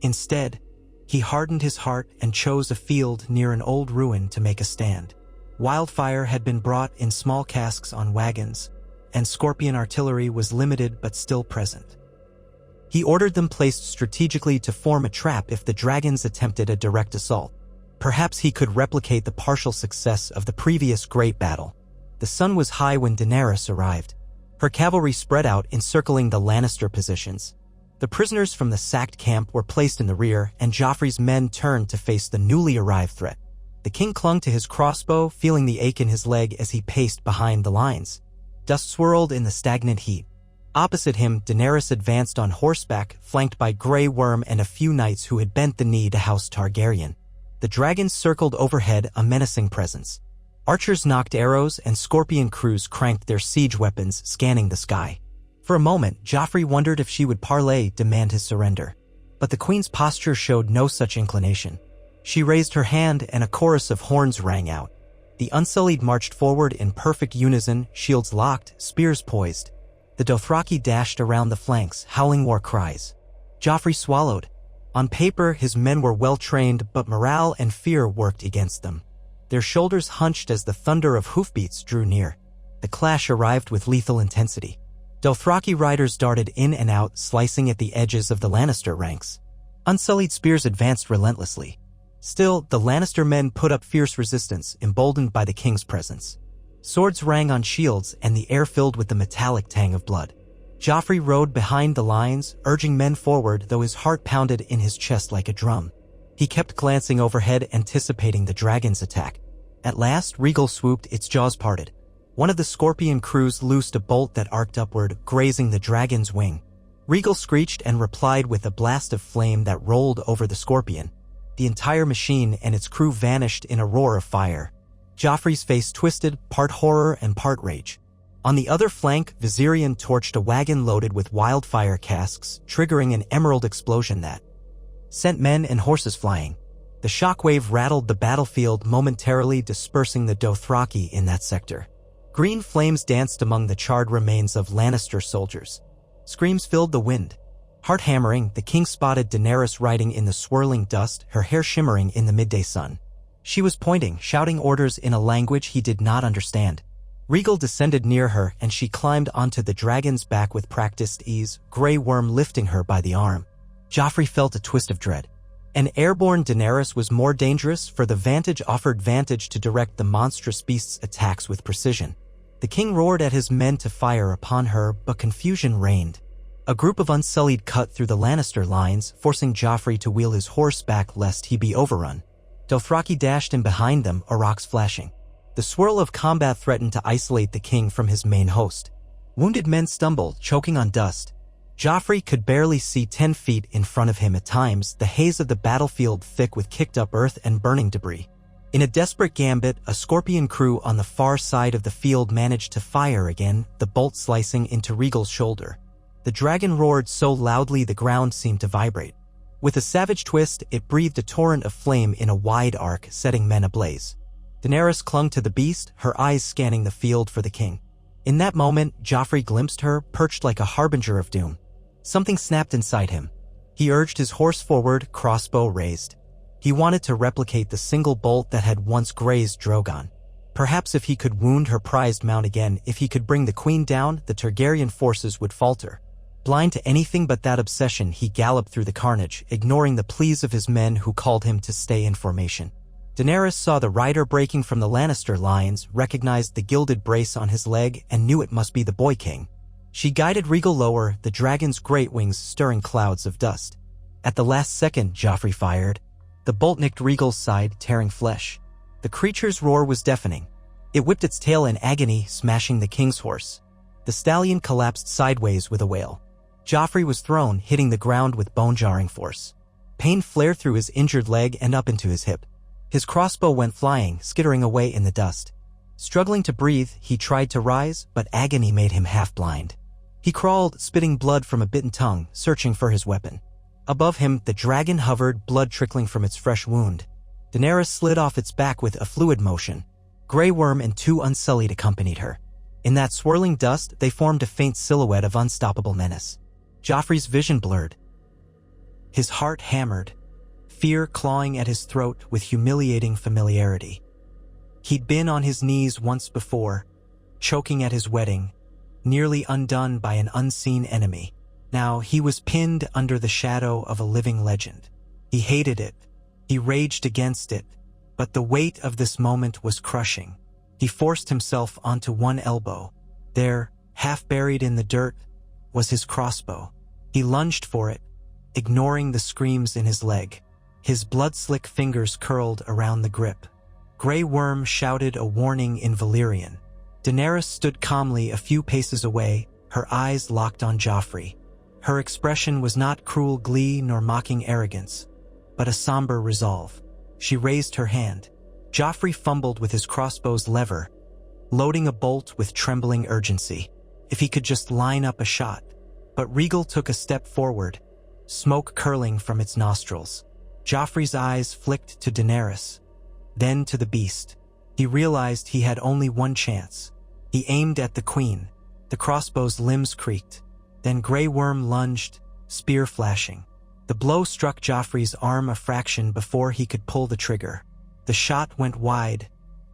Instead, he hardened his heart and chose a field near an old ruin to make a stand. Wildfire had been brought in small casks on wagons, and scorpion artillery was limited but still present. He ordered them placed strategically to form a trap if the dragons attempted a direct assault. Perhaps he could replicate the partial success of the previous great battle. The sun was high when Daenerys arrived. Her cavalry spread out, encircling the Lannister positions. The prisoners from the sacked camp were placed in the rear, and Joffrey's men turned to face the newly arrived threat. The king clung to his crossbow, feeling the ache in his leg as he paced behind the lines. Dust swirled in the stagnant heat. Opposite him, Daenerys advanced on horseback, flanked by Grey Worm and a few knights who had bent the knee to House Targaryen. The dragons circled overhead, a menacing presence. Archers knocked arrows, and scorpion crews cranked their siege weapons, scanning the sky. For a moment, Joffrey wondered if she would demand his surrender. But the queen's posture showed no such inclination. She raised her hand, and a chorus of horns rang out. The Unsullied marched forward in perfect unison, shields locked, spears poised. The Dothraki dashed around the flanks, howling war cries. Joffrey swallowed. On paper, his men were well-trained, but morale and fear worked against them. Their shoulders hunched as the thunder of hoofbeats drew near. The clash arrived with lethal intensity. Dothraki riders darted in and out, slicing at the edges of the Lannister ranks. Unsullied spears advanced relentlessly. Still, the Lannister men put up fierce resistance, emboldened by the king's presence. Swords rang on shields, and the air filled with the metallic tang of blood. Joffrey rode behind the lines, urging men forward, though his heart pounded in his chest like a drum. He kept glancing overhead, anticipating the dragon's attack. At last, Rhaegal swooped, its jaws parted. One of the scorpion crews loosed a bolt that arced upward, grazing the dragon's wing. Rhaegal screeched and replied with a blast of flame that rolled over the scorpion. The entire machine and its crew vanished in a roar of fire. Joffrey's face twisted, part horror and part rage. On the other flank, Viserion torched a wagon loaded with wildfire casks, triggering an emerald explosion that sent men and horses flying. The shockwave rattled the battlefield, momentarily dispersing the Dothraki in that sector. Green flames danced among the charred remains of Lannister soldiers. Screams filled the wind. Heart-hammering, the king spotted Daenerys riding in the swirling dust, her hair shimmering in the midday sun. She was pointing, shouting orders in a language he did not understand. Rhaegal descended near her, and she climbed onto the dragon's back with practiced ease, Grey Worm lifting her by the arm. Joffrey felt a twist of dread. An airborne Daenerys was more dangerous, for the vantage offered vantage to direct the monstrous beast's attacks with precision. The king roared at his men to fire upon her, but confusion reigned. A group of Unsullied cut through the Lannister lines, forcing Joffrey to wheel his horse back lest he be overrun. Dothraki dashed in behind them, aurochs flashing. The swirl of combat threatened to isolate the king from his main host. Wounded men stumbled, choking on dust. Joffrey could barely see 10 feet in front of him at times, the haze of the battlefield thick with kicked-up earth and burning debris. In a desperate gambit, a Scorpion crew on the far side of the field managed to fire again, the bolt slicing into Rhaegal's shoulder. The dragon roared so loudly the ground seemed to vibrate. With a savage twist, it breathed a torrent of flame in a wide arc, setting men ablaze. Daenerys clung to the beast, her eyes scanning the field for the king. In that moment, Joffrey glimpsed her, perched like a harbinger of doom. Something snapped inside him. He urged his horse forward, crossbow raised. He wanted to replicate the single bolt that had once grazed Drogon. Perhaps if he could wound her prized mount again, if he could bring the queen down, the Targaryen forces would falter. Blind to anything but that obsession, he galloped through the carnage, ignoring the pleas of his men who called him to stay in formation. Daenerys saw the rider breaking from the Lannister lines, recognized the gilded brace on his leg, and knew it must be the Boy King. She guided Rhaegal lower, the dragon's great wings stirring clouds of dust. At the last second, Joffrey fired. The bolt nicked Rhaegal's side, tearing flesh. The creature's roar was deafening. It whipped its tail in agony, smashing the king's horse. The stallion collapsed sideways with a wail. Joffrey was thrown, hitting the ground with bone-jarring force. Pain flared through his injured leg and up into his hip. His crossbow went flying, skittering away in the dust. Struggling to breathe, he tried to rise, but agony made him half-blind. He crawled, spitting blood from a bitten tongue, searching for his weapon. Above him, the dragon hovered, blood trickling from its fresh wound. Daenerys slid off its back with a fluid motion. Grey Worm and 2 Unsullied accompanied her. In that swirling dust, they formed a faint silhouette of unstoppable menace. Joffrey's vision blurred. His heart hammered, fear clawing at his throat with humiliating familiarity. He'd been on his knees once before, choking at his wedding, nearly undone by an unseen enemy. Now he was pinned under the shadow of a living legend. He hated it. He raged against it. But the weight of this moment was crushing. He forced himself onto one elbow. There, half buried in the dirt, was his crossbow. He lunged for it, ignoring the screams in his leg. His blood-slick fingers curled around the grip. Grey Worm shouted a warning in Valyrian. Daenerys stood calmly a few paces away, her eyes locked on Joffrey. Her expression was not cruel glee nor mocking arrogance, but a somber resolve. She raised her hand. Joffrey fumbled with his crossbow's lever, loading a bolt with trembling urgency. If he could just line up a shot. But Rhaegal took a step forward, smoke curling from its nostrils. Joffrey's eyes flicked to Daenerys, then to the beast. He realized he had only one chance. He aimed at the queen. The crossbow's limbs creaked. Then Grey Worm lunged, spear flashing. The blow struck Joffrey's arm a fraction before he could pull the trigger. The shot went wide,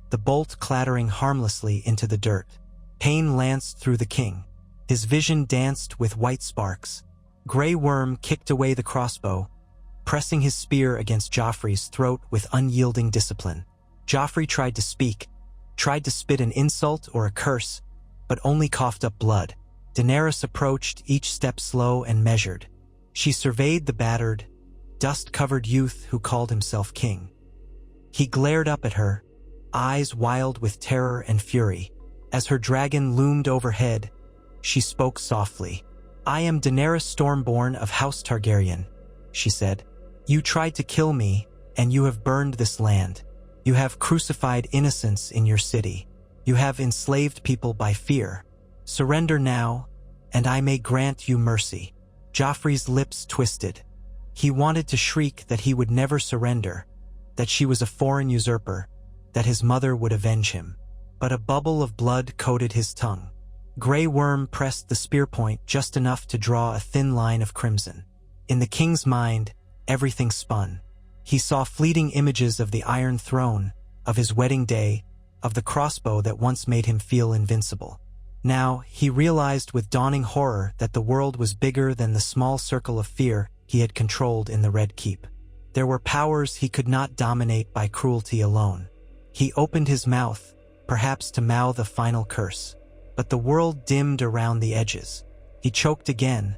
the bolt clattering harmlessly into the dirt. Pain lanced through the king. His vision danced with white sparks. Grey Worm kicked away the crossbow, pressing his spear against Joffrey's throat with unyielding discipline. Joffrey tried to speak, tried to spit an insult or a curse, but only coughed up blood. Daenerys approached, each step slow and measured. She surveyed the battered, dust-covered youth who called himself king. He glared up at her, eyes wild with terror and fury. As her dragon loomed overhead, she spoke softly. "I am Daenerys Stormborn of House Targaryen," she said. "You tried to kill me, and you have burned this land. You have crucified innocents in your city. You have enslaved people by fear. Surrender now, and I may grant you mercy." Joffrey's lips twisted. He wanted to shriek that he would never surrender, that she was a foreign usurper, that his mother would avenge him. But a bubble of blood coated his tongue. Grey Worm pressed the spear point just enough to draw a thin line of crimson. In the king's mind, everything spun. He saw fleeting images of the Iron Throne, of his wedding day, of the crossbow that once made him feel invincible. Now, he realized with dawning horror that the world was bigger than the small circle of fear he had controlled in the Red Keep. There were powers he could not dominate by cruelty alone. He opened his mouth, perhaps to mouth a final curse. But the world dimmed around the edges. He choked again,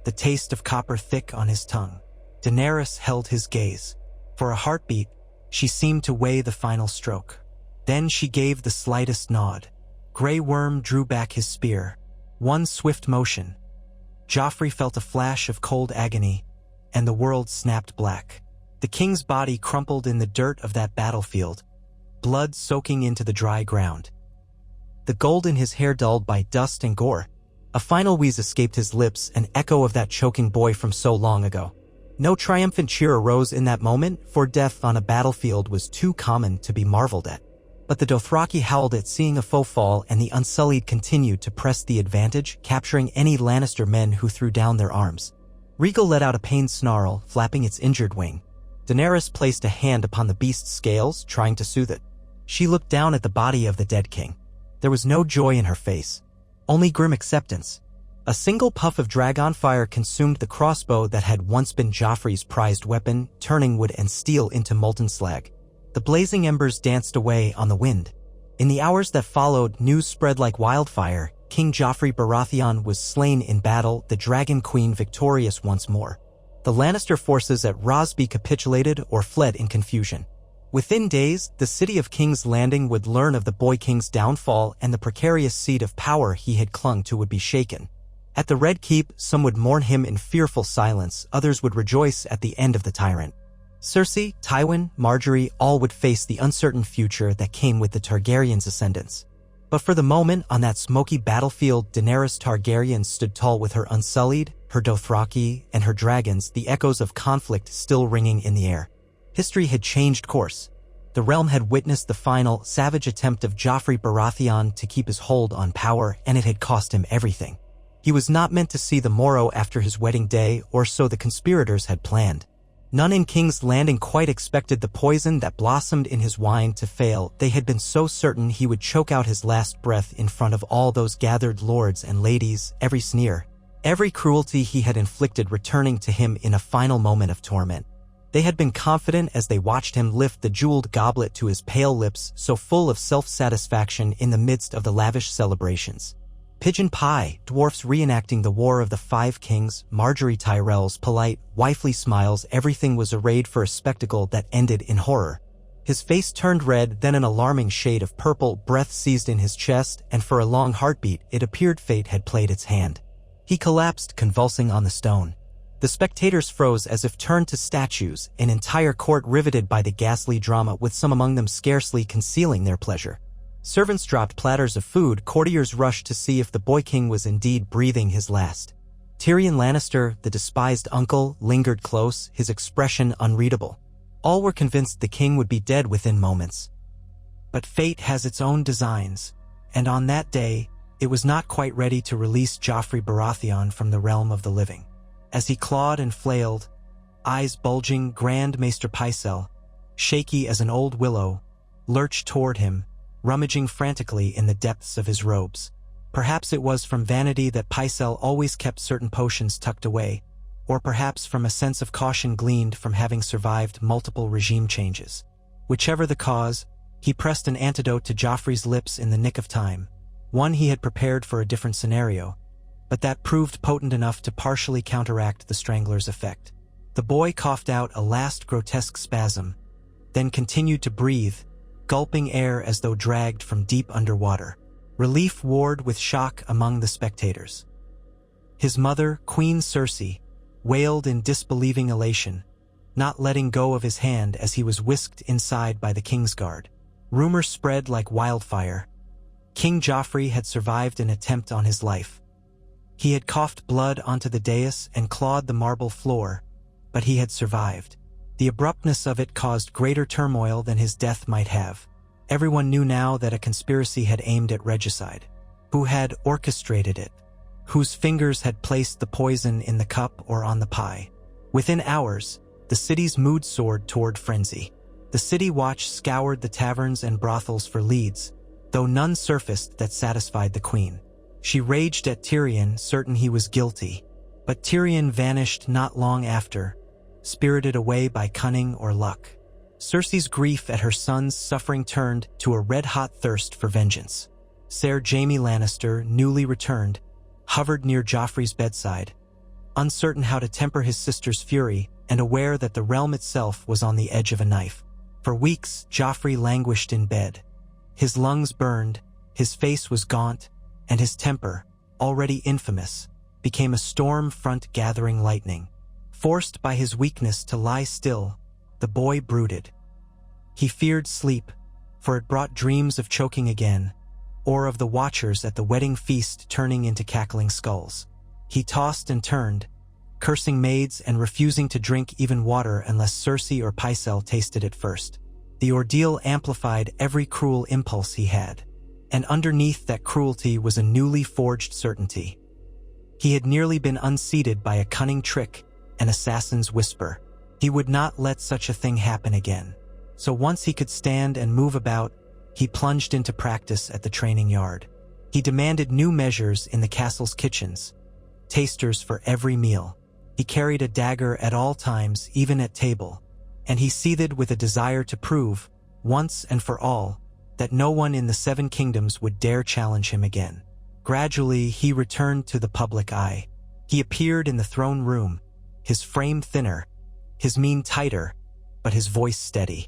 the taste of copper thick on his tongue. Daenerys held his gaze. For a heartbeat, she seemed to weigh the final stroke. Then she gave the slightest nod. Grey Worm drew back his spear. One swift motion. Joffrey felt a flash of cold agony, and the world snapped black. The king's body crumpled in the dirt of that battlefield, blood soaking into the dry ground. The gold in his hair dulled by dust and gore. A final wheeze escaped his lips, an echo of that choking boy from so long ago. No triumphant cheer arose in that moment, for death on a battlefield was too common to be marveled at. But the Dothraki howled at seeing a foe fall, and the Unsullied continued to press the advantage, capturing any Lannister men who threw down their arms. Rhaegal let out a pained snarl, flapping its injured wing. Daenerys placed a hand upon the beast's scales, trying to soothe it. She looked down at the body of the dead king. There was no joy in her face, only grim acceptance. A single puff of dragon fire consumed the crossbow that had once been Joffrey's prized weapon, turning wood and steel into molten slag. The blazing embers danced away on the wind. In the hours that followed, news spread like wildfire. King Joffrey Baratheon was slain in battle, the Dragon Queen victorious once more. The Lannister forces at Rosby capitulated or fled in confusion. Within days, the city of King's Landing would learn of the Boy King's downfall, and the precarious seat of power he had clung to would be shaken. At the Red Keep, some would mourn him in fearful silence, others would rejoice at the end of the tyrant. Cersei, Tywin, Marjorie all would face the uncertain future that came with the Targaryens' ascendance. But for the moment, on that smoky battlefield, Daenerys Targaryen stood tall with her Unsullied, her Dothraki, and her dragons, the echoes of conflict still ringing in the air. History had changed course. The realm had witnessed the final, savage attempt of Joffrey Baratheon to keep his hold on power, and it had cost him everything. He was not meant to see the morrow after his wedding day, or so the conspirators had planned. None in King's Landing quite expected the poison that blossomed in his wine to fail. They had been so certain he would choke out his last breath in front of all those gathered lords and ladies, every sneer, every cruelty he had inflicted returning to him in a final moment of torment. They had been confident as they watched him lift the jeweled goblet to his pale lips, so full of self-satisfaction in the midst of the lavish celebrations. Pigeon pie, dwarfs reenacting the War of the Five Kings, Marjorie Tyrell's polite, wifely smiles, everything was arrayed for a spectacle that ended in horror. His face turned red, then an alarming shade of purple, breath seized in his chest, and for a long heartbeat it appeared fate had played its hand. He collapsed, convulsing on the stone. The spectators froze as if turned to statues, an entire court riveted by the ghastly drama, with some among them scarcely concealing their pleasure. Servants dropped platters of food, courtiers rushed to see if the Boy King was indeed breathing his last. Tyrion Lannister, the despised uncle, lingered close, his expression unreadable. All were convinced the king would be dead within moments. But fate has its own designs, and on that day, it was not quite ready to release Joffrey Baratheon from the realm of the living. As he clawed and flailed, eyes bulging, Grand Maester Pycelle, shaky as an old willow, lurched toward him, rummaging frantically in the depths of his robes. Perhaps it was from vanity that Pycelle always kept certain potions tucked away, or perhaps from a sense of caution gleaned from having survived multiple regime changes. Whichever the cause, he pressed an antidote to Joffrey's lips in the nick of time, one he had prepared for a different scenario, but that proved potent enough to partially counteract the strangler's effect. The boy coughed out a last grotesque spasm, then continued to breathe, gulping air as though dragged from deep underwater. Relief warred with shock among the spectators. His mother, Queen Cersei, wailed in disbelieving elation, not letting go of his hand as he was whisked inside by the Kingsguard. Rumor spread like wildfire. King Joffrey had survived an attempt on his life. He had coughed blood onto the dais and clawed the marble floor, but he had survived. The abruptness of it caused greater turmoil than his death might have. Everyone knew now that a conspiracy had aimed at regicide. Who had orchestrated it? Whose fingers had placed the poison in the cup or on the pie? Within hours, the city's mood soared toward frenzy. The city watch scoured the taverns and brothels for leads, though none surfaced that satisfied the queen. She raged at Tyrion, certain he was guilty, but Tyrion vanished not long after, spirited away by cunning or luck. Cersei's grief at her son's suffering turned to a red-hot thirst for vengeance. Ser Jaime Lannister, newly returned, hovered near Joffrey's bedside, uncertain how to temper his sister's fury and aware that the realm itself was on the edge of a knife. For weeks, Joffrey languished in bed. His lungs burned, his face was gaunt, and his temper, already infamous, became a storm front gathering lightning. Forced by his weakness to lie still, the boy brooded. He feared sleep, for it brought dreams of choking again, or of the watchers at the wedding feast turning into cackling skulls. He tossed and turned, cursing maids and refusing to drink even water unless Cersei or Pycelle tasted it first. The ordeal amplified every cruel impulse he had, and underneath that cruelty was a newly forged certainty. He had nearly been unseated by a cunning trick, an assassin's whisper. He would not let such a thing happen again. So once he could stand and move about, he plunged into practice at the training yard. He demanded new measures in the castle's kitchens, tasters for every meal. He carried a dagger at all times, even at table, and he seethed with a desire to prove, once and for all, that no one in the Seven Kingdoms would dare challenge him again. Gradually, he returned to the public eye. He appeared in the throne room, his frame thinner, his mien tighter, but his voice steady.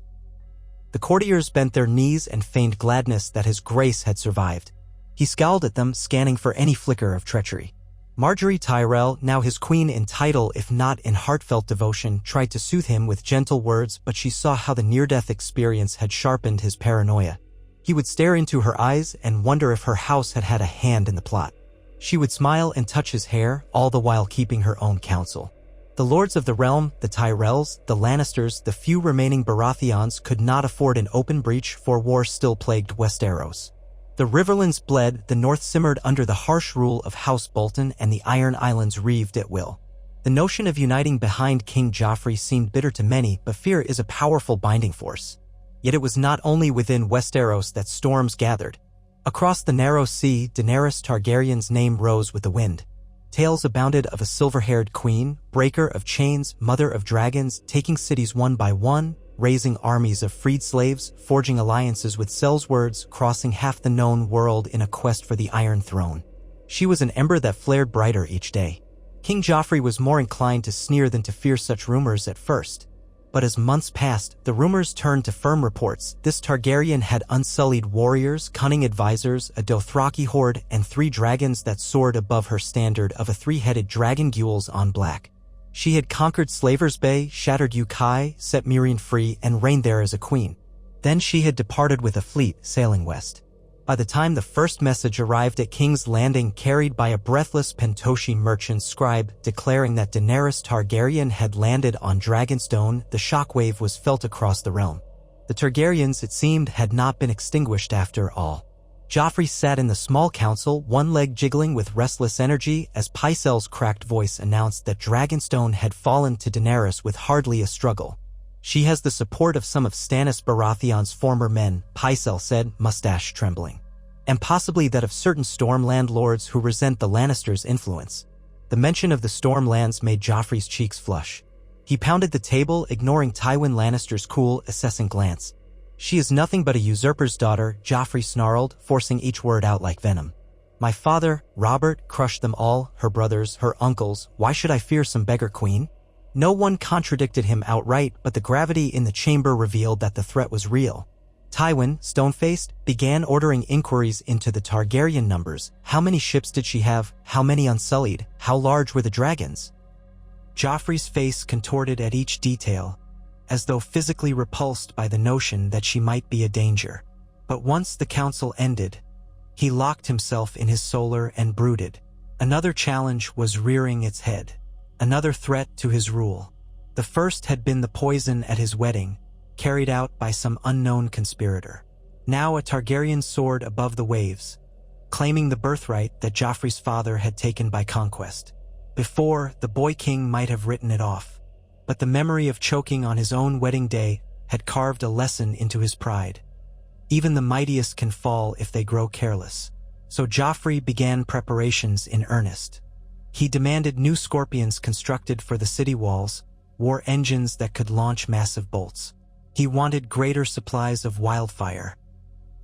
The courtiers bent their knees and feigned gladness that his grace had survived. He scowled at them, scanning for any flicker of treachery. Margaery Tyrell, now his queen in title if not in heartfelt devotion, tried to soothe him with gentle words, but she saw how the near-death experience had sharpened his paranoia. He would stare into her eyes and wonder if her house had had a hand in the plot. She would smile and touch his hair, all the while keeping her own counsel. The lords of the realm, the Tyrells, the Lannisters, the few remaining Baratheons could not afford an open breach, for war still plagued Westeros. The Riverlands bled, the north simmered under the harsh rule of House Bolton, and the Iron Islands reaved at will. The notion of uniting behind King Joffrey seemed bitter to many, but fear is a powerful binding force. Yet it was not only within Westeros that storms gathered. Across the narrow sea, Daenerys Targaryen's name rose with the wind. Tales abounded of a silver-haired queen, breaker of chains, mother of dragons, taking cities one by one, raising armies of freed slaves, forging alliances with sellswords, crossing half the known world in a quest for the Iron Throne. She was an ember that flared brighter each day. King Joffrey was more inclined to sneer than to fear such rumors at first. But as months passed, the rumors turned to firm reports. This Targaryen had unsullied warriors, cunning advisors, a Dothraki horde, and 3 dragons that soared above her standard of a 3-headed dragon gules on black. She had conquered Slaver's Bay, shattered Ukai, set Mirian free, and reigned there as a queen. Then she had departed with a fleet, sailing west. By the time the first message arrived at King's Landing, carried by a breathless Pentoshi merchant scribe declaring that Daenerys Targaryen had landed on Dragonstone, the shockwave was felt across the realm. The Targaryens, it seemed, had not been extinguished after all. Joffrey sat in the small council, one leg jiggling with restless energy, as Pycelle's cracked voice announced that Dragonstone had fallen to Daenerys with hardly a struggle. "She has the support of some of Stannis Baratheon's former men," Pycelle said, mustache trembling. "And possibly that of certain Stormland lords who resent the Lannisters' influence." The mention of the Stormlands made Joffrey's cheeks flush. He pounded the table, ignoring Tywin Lannister's cool, assessing glance. "She is nothing but a usurper's daughter," Joffrey snarled, forcing each word out like venom. "My father, Robert, crushed them all, her brothers, her uncles. Why should I fear some beggar queen?" No one contradicted him outright, but the gravity in the chamber revealed that the threat was real. Tywin, stone-faced, began ordering inquiries into the Targaryen numbers. How many ships did she have? How many unsullied? How large were the dragons? Joffrey's face contorted at each detail, as though physically repulsed by the notion that she might be a danger. But once the council ended, he locked himself in his solar and brooded. Another challenge was rearing its head. Another threat to his rule. The first had been the poison at his wedding, carried out by some unknown conspirator. Now a Targaryen soared above the waves, claiming the birthright that Joffrey's father had taken by conquest. Before, the boy king might have written it off, but the memory of choking on his own wedding day had carved a lesson into his pride. Even the mightiest can fall if they grow careless. So Joffrey began preparations in earnest. He demanded new scorpions constructed for the city walls, war engines that could launch massive bolts. He wanted greater supplies of wildfire.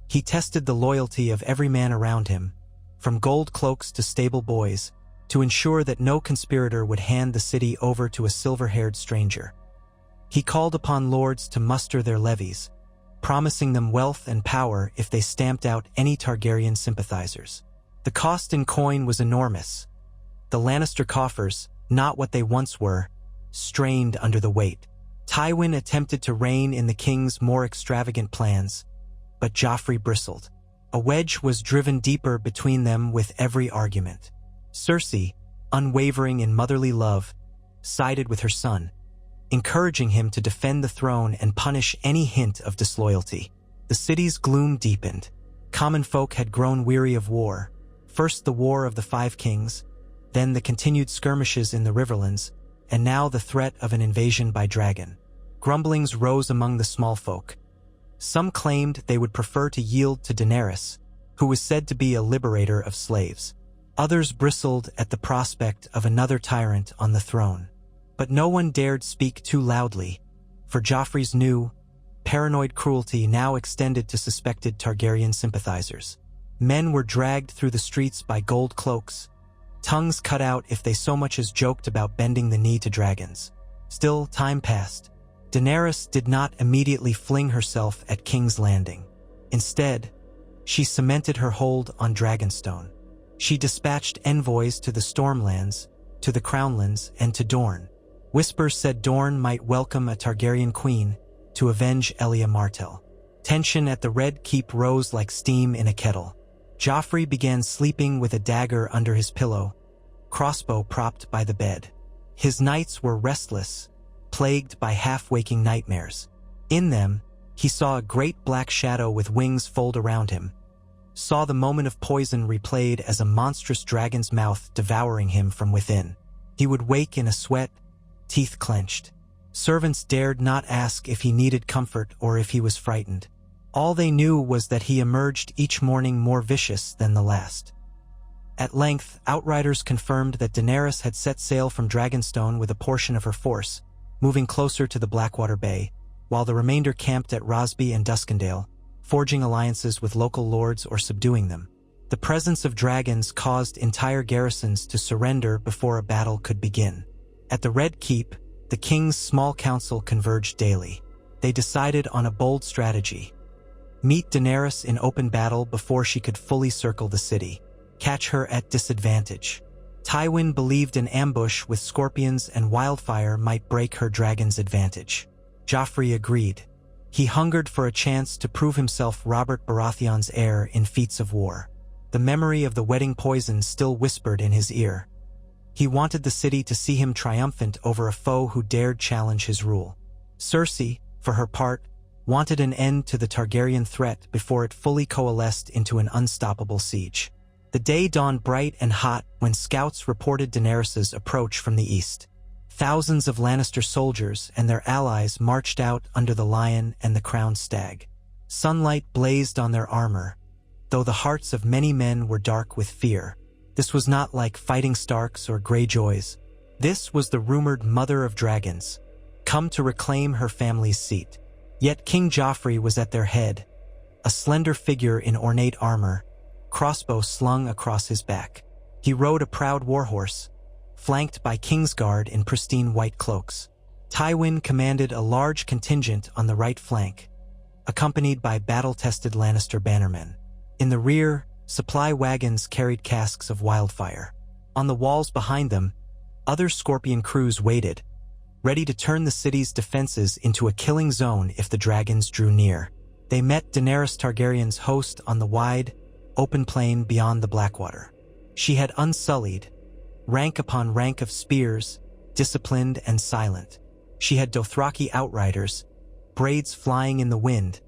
He tested the loyalty of every man around him, from gold cloaks to stable boys, to ensure that no conspirator would hand the city over to a silver-haired stranger. He called upon lords to muster their levies, promising them wealth and power if they stamped out any Targaryen sympathizers. The cost in coin was enormous. The Lannister coffers, not what they once were, strained under the weight. Tywin attempted to rein in the king's more extravagant plans, but Joffrey bristled. A wedge was driven deeper between them with every argument. Cersei, unwavering in motherly love, sided with her son, encouraging him to defend the throne and punish any hint of disloyalty. The city's gloom deepened. Common folk had grown weary of war. First the War of the Five Kings, then the continued skirmishes in the Riverlands, and now the threat of an invasion by dragon. Grumblings rose among the small folk. Some claimed they would prefer to yield to Daenerys, who was said to be a liberator of slaves. Others bristled at the prospect of another tyrant on the throne. But no one dared speak too loudly, for Joffrey's new, paranoid cruelty now extended to suspected Targaryen sympathizers. Men were dragged through the streets by gold cloaks, tongues cut out if they so much as joked about bending the knee to dragons. Still, time passed. Daenerys did not immediately fling herself at King's Landing. Instead, she cemented her hold on Dragonstone. She dispatched envoys to the Stormlands, to the Crownlands, and to Dorne. Whispers said Dorne might welcome a Targaryen queen to avenge Elia Martell. Tension at the Red Keep rose like steam in a kettle. Joffrey began sleeping with a dagger under his pillow, crossbow propped by the bed. His nights were restless, plagued by half-waking nightmares. In them, he saw a great black shadow with wings fold around him, saw the moment of poison replayed as a monstrous dragon's mouth devouring him from within. He would wake in a sweat, teeth clenched. Servants dared not ask if he needed comfort or if he was frightened. All they knew was that he emerged each morning more vicious than the last. At length, outriders confirmed that Daenerys had set sail from Dragonstone with a portion of her force, moving closer to the Blackwater Bay, while the remainder camped at Rosby and Duskendale, forging alliances with local lords or subduing them. The presence of dragons caused entire garrisons to surrender before a battle could begin. At the Red Keep, the king's small council converged daily. They decided on a bold strategy. Meet Daenerys in open battle before she could fully circle the city. Catch her at disadvantage. Tywin believed an ambush with scorpions and wildfire might break her dragon's advantage. Joffrey agreed. He hungered for a chance to prove himself Robert Baratheon's heir in feats of war. The memory of the wedding poison still whispered in his ear. He wanted the city to see him triumphant over a foe who dared challenge his rule. Cersei, for her part, wanted an end to the Targaryen threat before it fully coalesced into an unstoppable siege. The day dawned bright and hot when scouts reported Daenerys' approach from the east. Thousands of Lannister soldiers and their allies marched out under the lion and the crowned stag. Sunlight blazed on their armor, though the hearts of many men were dark with fear. This was not like fighting Starks or Greyjoys. This was the rumored mother of dragons, come to reclaim her family's seat. Yet King Joffrey was at their head, a slender figure in ornate armor, crossbow slung across his back. He rode a proud warhorse, flanked by Kingsguard in pristine white cloaks. Tywin commanded a large contingent on the right flank, accompanied by battle-tested Lannister bannermen. In the rear, supply wagons carried casks of wildfire. On the walls behind them, other Scorpion crews waited, ready to turn the city's defenses into a killing zone if the dragons drew near. They met Daenerys Targaryen's host on the wide, open plain beyond the Blackwater. She had unsullied, rank upon rank of spears, disciplined and silent. She had Dothraki outriders, braids flying in the wind,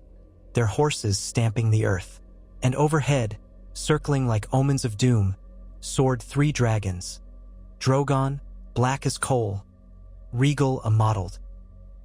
their horses stamping the earth. And overhead, circling like omens of doom, soared 3 dragons. Drogon, black as coal, regal a-mottled,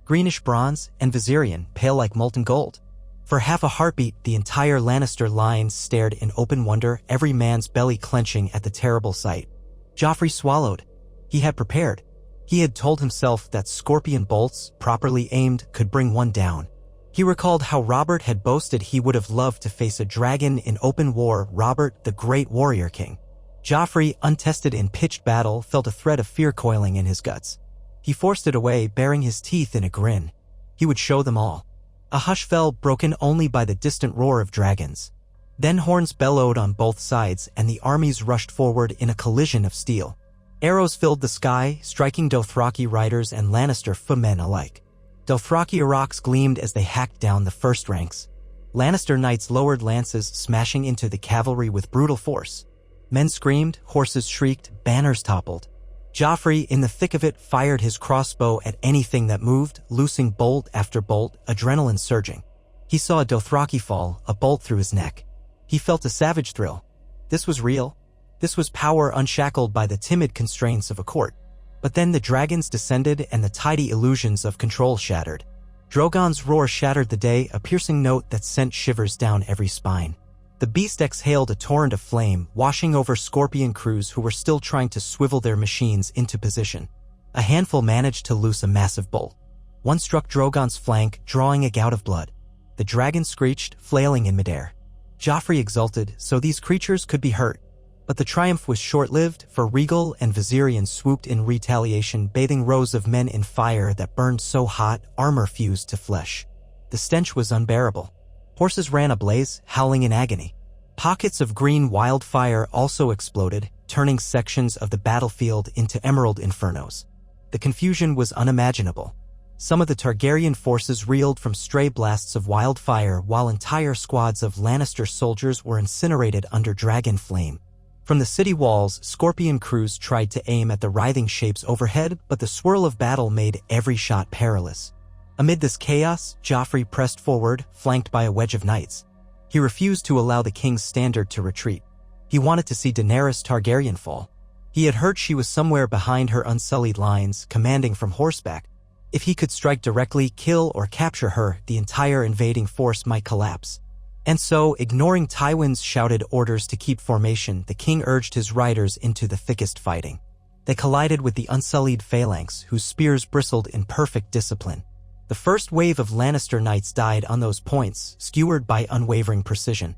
greenish bronze, and Viserion, pale like molten gold. For half a heartbeat, the entire Lannister line stared in open wonder, every man's belly clenching at the terrible sight. Joffrey swallowed. He had prepared. He had told himself that scorpion bolts, properly aimed, could bring one down. He recalled how Robert had boasted he would have loved to face a dragon in open war, Robert, the great warrior king. Joffrey, untested in pitched battle, felt a thread of fear coiling in his guts. He forced it away, baring his teeth in a grin. He would show them all. A hush fell, broken only by the distant roar of dragons. Then horns bellowed on both sides, and the armies rushed forward in a collision of steel. Arrows filled the sky, striking Dothraki riders and Lannister footmen alike. Dothraki arcs gleamed as they hacked down the first ranks. Lannister knights lowered lances, smashing into the cavalry with brutal force. Men screamed, horses shrieked, banners toppled. Joffrey, in the thick of it, fired his crossbow at anything that moved, loosing bolt after bolt, adrenaline surging. He saw a Dothraki fall, a bolt through his neck. He felt a savage thrill. This was real. This was power unshackled by the timid constraints of a court. But then the dragons descended and the tidy illusions of control shattered. Drogon's roar shattered the day, a piercing note that sent shivers down every spine. The beast exhaled a torrent of flame, washing over scorpion crews who were still trying to swivel their machines into position. A handful managed to loose a massive bolt. One struck Drogon's flank, drawing a gout of blood. The dragon screeched, flailing in midair. Joffrey exulted, so these creatures could be hurt. But the triumph was short-lived, for Rhaegal and Viserion swooped in retaliation, bathing rows of men in fire that burned so hot, armor fused to flesh. The stench was unbearable. Horses ran ablaze, howling in agony. Pockets of green wildfire also exploded, turning sections of the battlefield into emerald infernos. The confusion was unimaginable. Some of the Targaryen forces reeled from stray blasts of wildfire, while entire squads of Lannister soldiers were incinerated under dragon flame. From the city walls, scorpion crews tried to aim at the writhing shapes overhead, but the swirl of battle made every shot perilous. Amid this chaos, Joffrey pressed forward, flanked by a wedge of knights. He refused to allow the king's standard to retreat. He wanted to see Daenerys Targaryen fall. He had heard she was somewhere behind her unsullied lines, commanding from horseback. If he could strike directly, kill or capture her, the entire invading force might collapse. And so, ignoring Tywin's shouted orders to keep formation, the king urged his riders into the thickest fighting. They collided with the unsullied phalanx, whose spears bristled in perfect discipline. The first wave of Lannister knights died on those points, skewered by unwavering precision.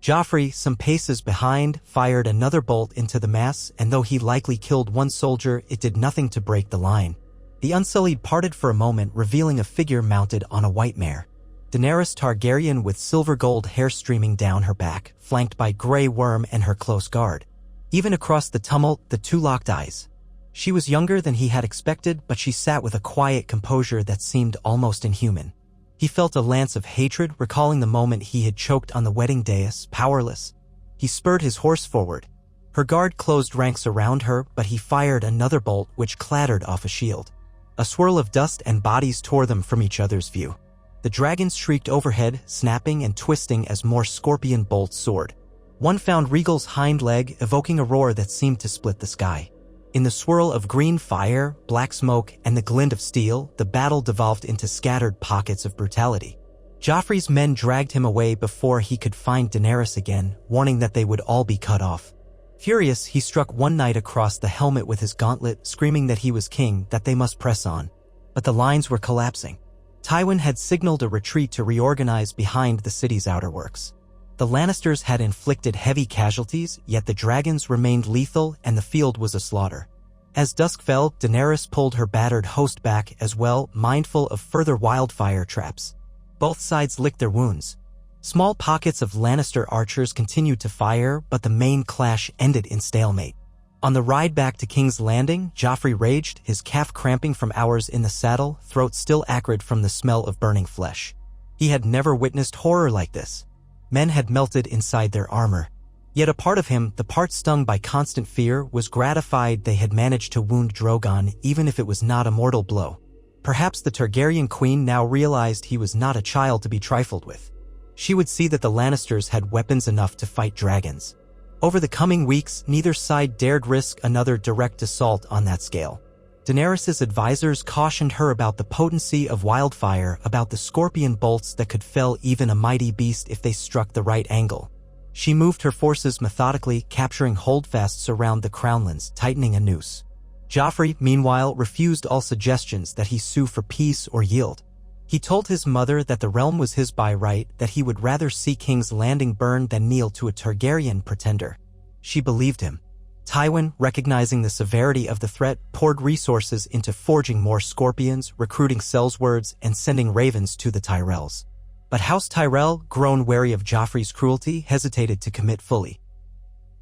Joffrey, some paces behind, fired another bolt into the mass, and though he likely killed one soldier, it did nothing to break the line. The Unsullied parted for a moment, revealing a figure mounted on a white mare. Daenerys Targaryen with silver-gold hair streaming down her back, flanked by Grey Worm and her close guard. Even across the tumult, the two locked eyes. She was younger than he had expected, but she sat with a quiet composure that seemed almost inhuman. He felt a lance of hatred, recalling the moment he had choked on the wedding dais, powerless. He spurred his horse forward. Her guard closed ranks around her, but he fired another bolt which clattered off a shield. A swirl of dust and bodies tore them from each other's view. The dragons shrieked overhead, snapping and twisting as more scorpion bolts soared. One found Rhaegal's hind leg, evoking a roar that seemed to split the sky. In the swirl of green fire, black smoke, and the glint of steel, the battle devolved into scattered pockets of brutality. Joffrey's men dragged him away before he could find Daenerys again, warning that they would all be cut off. Furious, he struck one knight across the helmet with his gauntlet, screaming that he was king, that they must press on. But the lines were collapsing. Tywin had signaled a retreat to reorganize behind the city's outerworks. The Lannisters had inflicted heavy casualties, yet the dragons remained lethal and the field was a slaughter. As dusk fell, Daenerys pulled her battered host back as well, mindful of further wildfire traps. Both sides licked their wounds. Small pockets of Lannister archers continued to fire, but the main clash ended in stalemate. On the ride back to King's Landing, Joffrey raged, his calf cramping from hours in the saddle, throat still acrid from the smell of burning flesh. He had never witnessed horror like this. Men had melted inside their armor. Yet a part of him, the part stung by constant fear, was gratified they had managed to wound Drogon, even if it was not a mortal blow. Perhaps the Targaryen queen now realized he was not a child to be trifled with. She would see that the Lannisters had weapons enough to fight dragons. Over the coming weeks, neither side dared risk another direct assault on that scale. Daenerys' advisors cautioned her about the potency of wildfire, about the scorpion bolts that could fell even a mighty beast if they struck the right angle. She moved her forces methodically, capturing holdfasts around the crownlands, tightening a noose. Joffrey, meanwhile, refused all suggestions that he sue for peace or yield. He told his mother that the realm was his by right, that he would rather see King's Landing burned than kneel to a Targaryen pretender. She believed him. Tywin, recognizing the severity of the threat, poured resources into forging more scorpions, recruiting sellswords, and sending ravens to the Tyrells. But House Tyrell, grown wary of Joffrey's cruelty, hesitated to commit fully.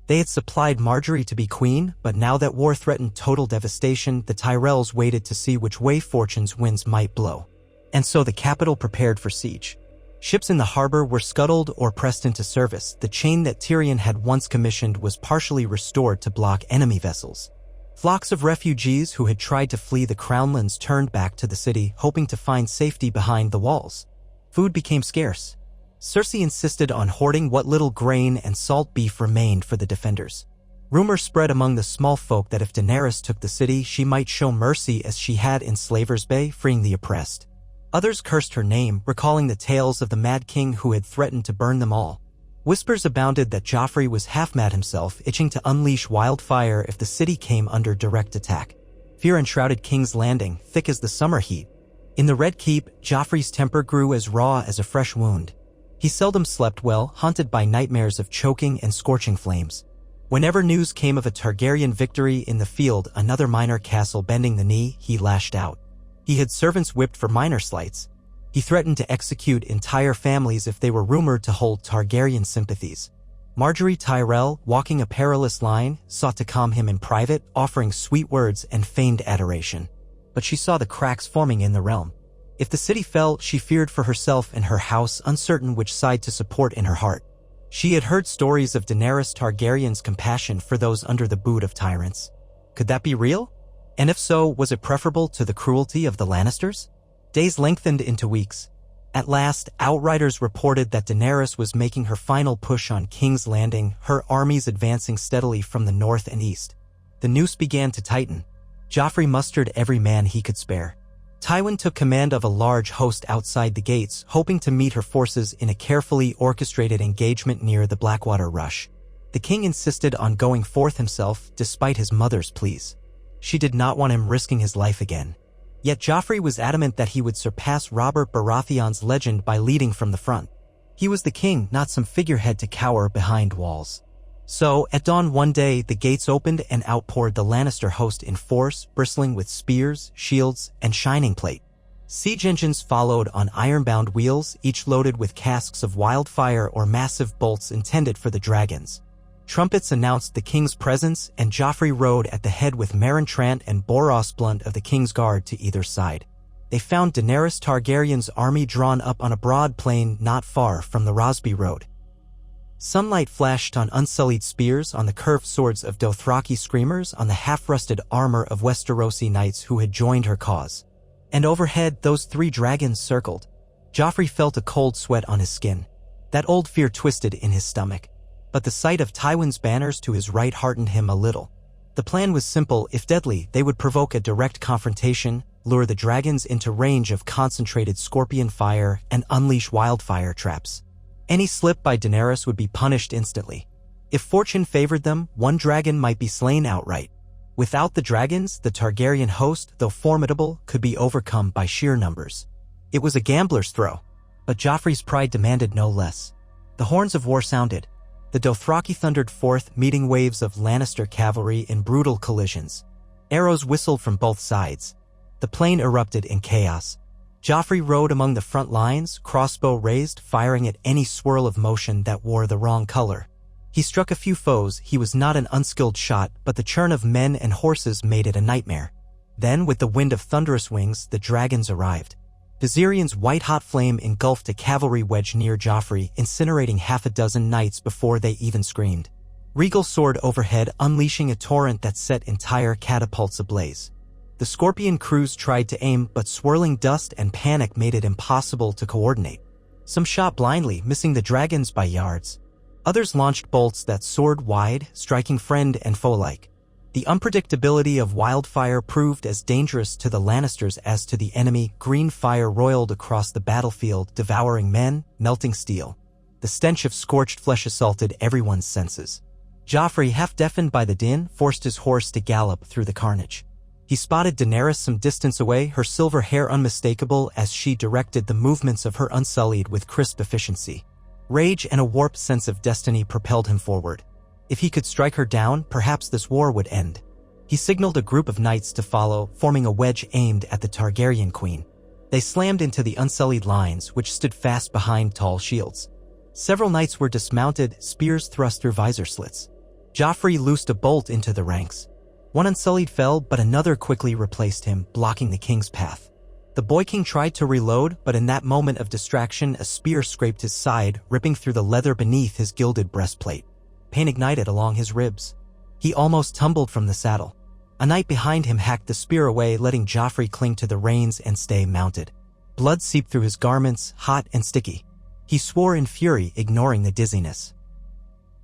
They had supplied Marjorie to be queen, but now that war threatened total devastation, the Tyrells waited to see which way fortune's winds might blow. And so the capital prepared for siege. Ships in the harbor were scuttled or pressed into service. The chain that Tyrion had once commissioned was partially restored to block enemy vessels. Flocks of refugees who had tried to flee the Crownlands turned back to the city, hoping to find safety behind the walls. Food became scarce. Cersei insisted on hoarding what little grain and salt beef remained for the defenders. Rumors spread among the small folk that if Daenerys took the city, she might show mercy as she had in Slaver's Bay, freeing the oppressed. Others cursed her name, recalling the tales of the Mad King who had threatened to burn them all. Whispers abounded that Joffrey was half-mad himself, itching to unleash wildfire if the city came under direct attack. Fear enshrouded King's Landing, thick as the summer heat. In the Red Keep, Joffrey's temper grew as raw as a fresh wound. He seldom slept well, haunted by nightmares of choking and scorching flames. Whenever news came of a Targaryen victory in the field, another minor castle bending the knee, he lashed out. He had servants whipped for minor slights. He threatened to execute entire families if they were rumored to hold Targaryen sympathies. Marjorie Tyrell, walking a perilous line, sought to calm him in private, offering sweet words and feigned adoration. But she saw the cracks forming in the realm. If the city fell, she feared for herself and her house, uncertain which side to support in her heart. She had heard stories of Daenerys Targaryen's compassion for those under the boot of tyrants. Could that be real? And if so, was it preferable to the cruelty of the Lannisters? Days lengthened into weeks. At last, outriders reported that Daenerys was making her final push on King's Landing, her armies advancing steadily from the north and east. The noose began to tighten. Joffrey mustered every man he could spare. Tywin took command of a large host outside the gates, hoping to meet her forces in a carefully orchestrated engagement near the Blackwater Rush. The king insisted on going forth himself, despite his mother's pleas. She did not want him risking his life again. Yet Joffrey was adamant that he would surpass Robert Baratheon's legend by leading from the front. He was the king, not some figurehead to cower behind walls. So, at dawn one day, the gates opened and outpoured the Lannister host in force, bristling with spears, shields, and shining plate. Siege engines followed on iron-bound wheels, each loaded with casks of wildfire or massive bolts intended for the dragons. Trumpets announced the king's presence, and Joffrey rode at the head with Meryn Trant and Boros Blunt of the king's guard to either side. They found Daenerys Targaryen's army drawn up on a broad plain not far from the Rosby Road. Sunlight flashed on unsullied spears, on the curved swords of Dothraki screamers, on the half-rusted armor of Westerosi knights who had joined her cause. And overhead, those three dragons circled. Joffrey felt a cold sweat on his skin. That old fear twisted in his stomach. But the sight of Tywin's banners to his right heartened him a little. The plan was simple. If deadly, they would provoke a direct confrontation, lure the dragons into range of concentrated scorpion fire, and unleash wildfire traps. Any slip by Daenerys would be punished instantly. If fortune favored them, one dragon might be slain outright. Without the dragons, the Targaryen host, though formidable, could be overcome by sheer numbers. It was a gambler's throw, but Joffrey's pride demanded no less. The horns of war sounded. The Dothraki thundered forth, meeting waves of Lannister cavalry in brutal collisions. Arrows whistled from both sides. The plain erupted in chaos. Joffrey rode among the front lines, crossbow raised, firing at any swirl of motion that wore the wrong color. He struck a few foes. He was not an unskilled shot, but the churn of men and horses made it a nightmare. Then, with the wind of thunderous wings, the dragons arrived. Viserion's white-hot flame engulfed a cavalry wedge near Joffrey, incinerating half a dozen knights before they even screamed. Rhaegal soared overhead, unleashing a torrent that set entire catapults ablaze. The Scorpion crews tried to aim, but swirling dust and panic made it impossible to coordinate. Some shot blindly, missing the dragons by yards. Others launched bolts that soared wide, striking friend and foe alike. The unpredictability of wildfire proved as dangerous to the Lannisters as to the enemy. Green fire roiled across the battlefield, devouring men, melting steel. The stench of scorched flesh assaulted everyone's senses. Joffrey, half deafened by the din, forced his horse to gallop through the carnage. He spotted Daenerys some distance away, her silver hair unmistakable as she directed the movements of her unsullied with crisp efficiency. Rage and a warped sense of destiny propelled him forward. If he could strike her down, perhaps this war would end. He signaled a group of knights to follow, forming a wedge aimed at the Targaryen queen. They slammed into the unsullied lines, which stood fast behind tall shields. Several knights were dismounted, spears thrust through visor slits. Joffrey loosed a bolt into the ranks. One Unsullied fell, but another quickly replaced him, blocking the king's path. The boy king tried to reload, but in that moment of distraction, a spear scraped his side, ripping through the leather beneath his gilded breastplate. Pain ignited along his ribs. He almost tumbled from the saddle. A knight behind him hacked the spear away, letting Joffrey cling to the reins and stay mounted. Blood seeped through his garments, hot and sticky. He swore in fury, ignoring the dizziness.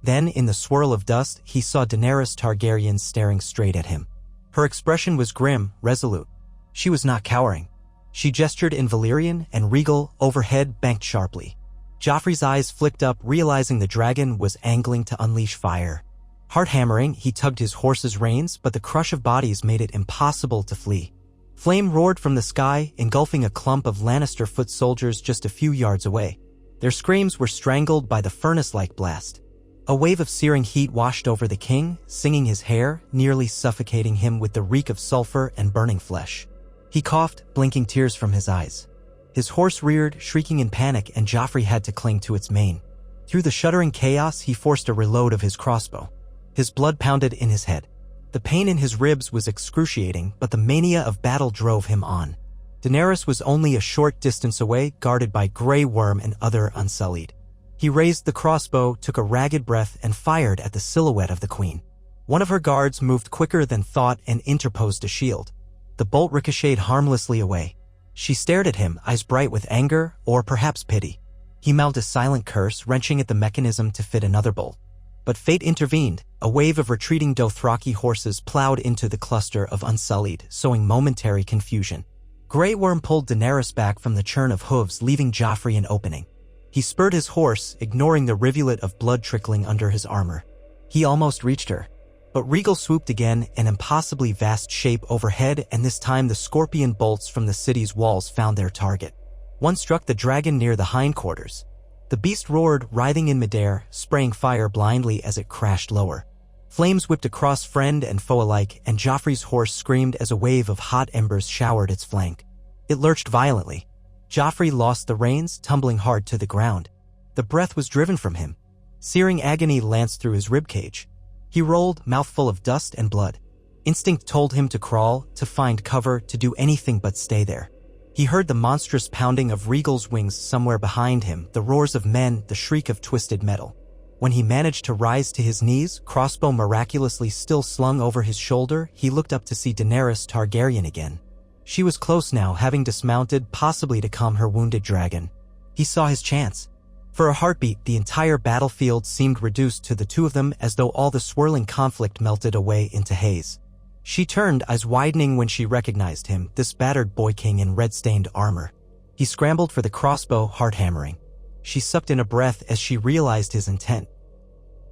Then, in the swirl of dust, he saw Daenerys Targaryen staring straight at him. Her expression was grim, resolute. She was not cowering. She gestured in Valyrian, and Regal, overhead, banked sharply. Joffrey's eyes flicked up, realizing the dragon was angling to unleash fire. Heart-hammering, he tugged his horse's reins, but the crush of bodies made it impossible to flee. Flame roared from the sky, engulfing a clump of Lannister foot soldiers just a few yards away. Their screams were strangled by the furnace-like blast. A wave of searing heat washed over the king, singing his hair, nearly suffocating him with the reek of sulfur and burning flesh. He coughed, blinking tears from his eyes. His horse reared, shrieking in panic, and Joffrey had to cling to its mane. Through the shuddering chaos, he forced a reload of his crossbow. His blood pounded in his head. The pain in his ribs was excruciating, but the mania of battle drove him on. Daenerys was only a short distance away, guarded by Grey Worm and other Unsullied. He raised the crossbow, took a ragged breath, and fired at the silhouette of the queen. One of her guards moved quicker than thought and interposed a shield. The bolt ricocheted harmlessly away. She stared at him, eyes bright with anger, or perhaps pity. He mouthed a silent curse, wrenching at the mechanism to fit another bolt. But fate intervened. A wave of retreating Dothraki horses plowed into the cluster of Unsullied, sowing momentary confusion. Grey Worm pulled Daenerys back from the churn of hooves, leaving Joffrey an opening. He spurred his horse, ignoring the rivulet of blood trickling under his armor. He almost reached her. But Regal swooped again, an impossibly vast shape overhead, and this time the scorpion bolts from the city's walls found their target. One struck the dragon near the hindquarters. The beast roared, writhing in midair, spraying fire blindly as it crashed lower. Flames whipped across friend and foe alike, and Joffrey's horse screamed as a wave of hot embers showered its flank. It lurched violently. Joffrey lost the reins, tumbling hard to the ground. The breath was driven from him. Searing agony lanced through his ribcage. He rolled, mouthful of dust and blood. Instinct told him to crawl, to find cover, to do anything but stay there. He heard the monstrous pounding of Regal's wings somewhere behind him, the roars of men, the shriek of twisted metal. When he managed to rise to his knees, crossbow miraculously still slung over his shoulder, he looked up to see Daenerys Targaryen again. She was close now, having dismounted, possibly to calm her wounded dragon. He saw his chance. For a heartbeat, the entire battlefield seemed reduced to the two of them, as though all the swirling conflict melted away into haze. She turned, eyes widening when she recognized him, this battered boy king in red-stained armor. He scrambled for the crossbow, heart-hammering. She sucked in a breath as she realized his intent.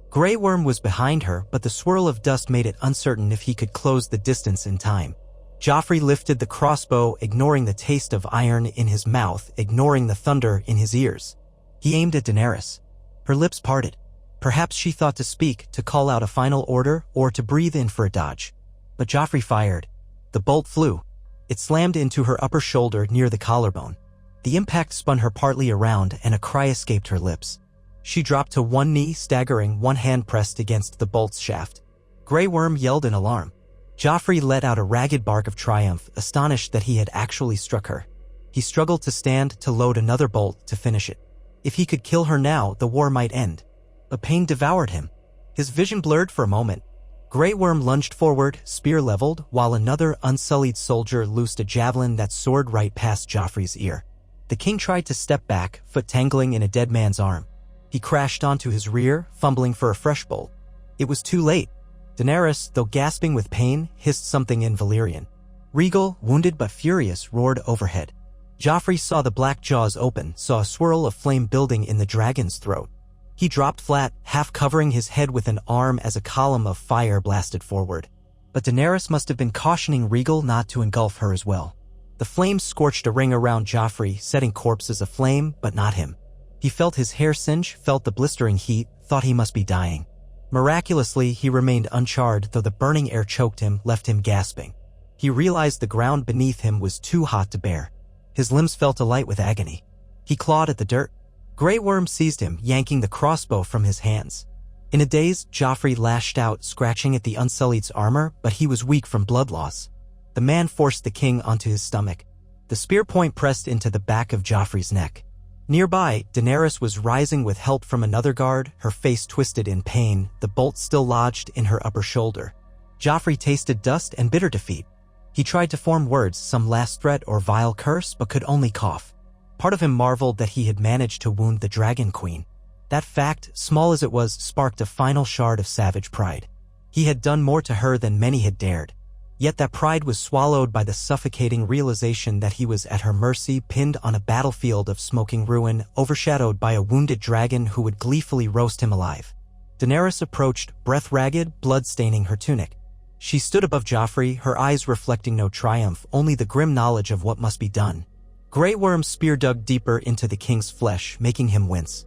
Grey Worm was behind her, but the swirl of dust made it uncertain if he could close the distance in time. Joffrey lifted the crossbow, ignoring the taste of iron in his mouth, ignoring the thunder in his ears. He aimed at Daenerys. Her lips parted. Perhaps she thought to speak, to call out a final order, or to breathe in for a dodge. But Joffrey fired. The bolt flew. It slammed into her upper shoulder near the collarbone. The impact spun her partly around, and a cry escaped her lips. She dropped to one knee, staggering, one hand pressed against the bolt's shaft. Grey Worm yelled in alarm. Joffrey let out a ragged bark of triumph, astonished that he had actually struck her. He struggled to stand, to load another bolt, to finish it. If he could kill her now, the war might end. But pain devoured him. His vision blurred for a moment. Grey Worm lunged forward, spear leveled, while another Unsullied soldier loosed a javelin that soared right past Joffrey's ear. The king tried to step back, foot tangling in a dead man's arm. He crashed onto his rear, fumbling for a fresh bolt. It was too late. Daenerys, though gasping with pain, hissed something in Valyrian. Regal, wounded but furious, roared overhead. Joffrey saw the black jaws open, saw a swirl of flame building in the dragon's throat. He dropped flat, half covering his head with an arm as a column of fire blasted forward. But Daenerys must have been cautioning Regal not to engulf her as well. The flames scorched a ring around Joffrey, setting corpses aflame, but not him. He felt his hair singe, felt the blistering heat, thought he must be dying. Miraculously, he remained uncharred, though the burning air choked him, left him gasping. He realized the ground beneath him was too hot to bear. His limbs felt alight with agony. He clawed at the dirt. Grey Worm seized him, yanking the crossbow from his hands. In a daze, Joffrey lashed out, scratching at the Unsullied's armor, but he was weak from blood loss. The man forced the king onto his stomach. The spear point pressed into the back of Joffrey's neck. Nearby, Daenerys was rising with help from another guard, her face twisted in pain, the bolt still lodged in her upper shoulder. Joffrey tasted dust and bitter defeat. He tried to form words, some last threat or vile curse, but could only cough. Part of him marveled that he had managed to wound the Dragon Queen. That fact, small as it was, sparked a final shard of savage pride. He had done more to her than many had dared. Yet that pride was swallowed by the suffocating realization that he was at her mercy, pinned on a battlefield of smoking ruin, overshadowed by a wounded dragon who would gleefully roast him alive. Daenerys approached, breath ragged, blood staining her tunic. She stood above Joffrey, her eyes reflecting no triumph, only the grim knowledge of what must be done. Grey Worm's spear dug deeper into the king's flesh, making him wince.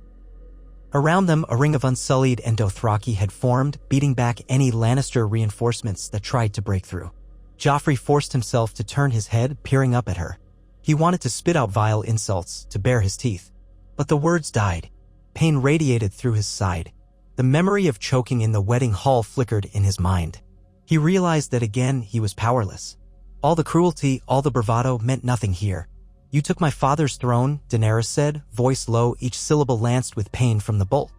Around them, a ring of Unsullied and Dothraki had formed, beating back any Lannister reinforcements that tried to break through. Joffrey forced himself to turn his head, peering up at her. He wanted to spit out vile insults, to bare his teeth. But the words died. Pain radiated through his side. The memory of choking in the wedding hall flickered in his mind. He realized that again he was powerless. All the cruelty, all the bravado meant nothing here. "You took my father's throne," Daenerys said, voice low, each syllable lanced with pain from the bolt.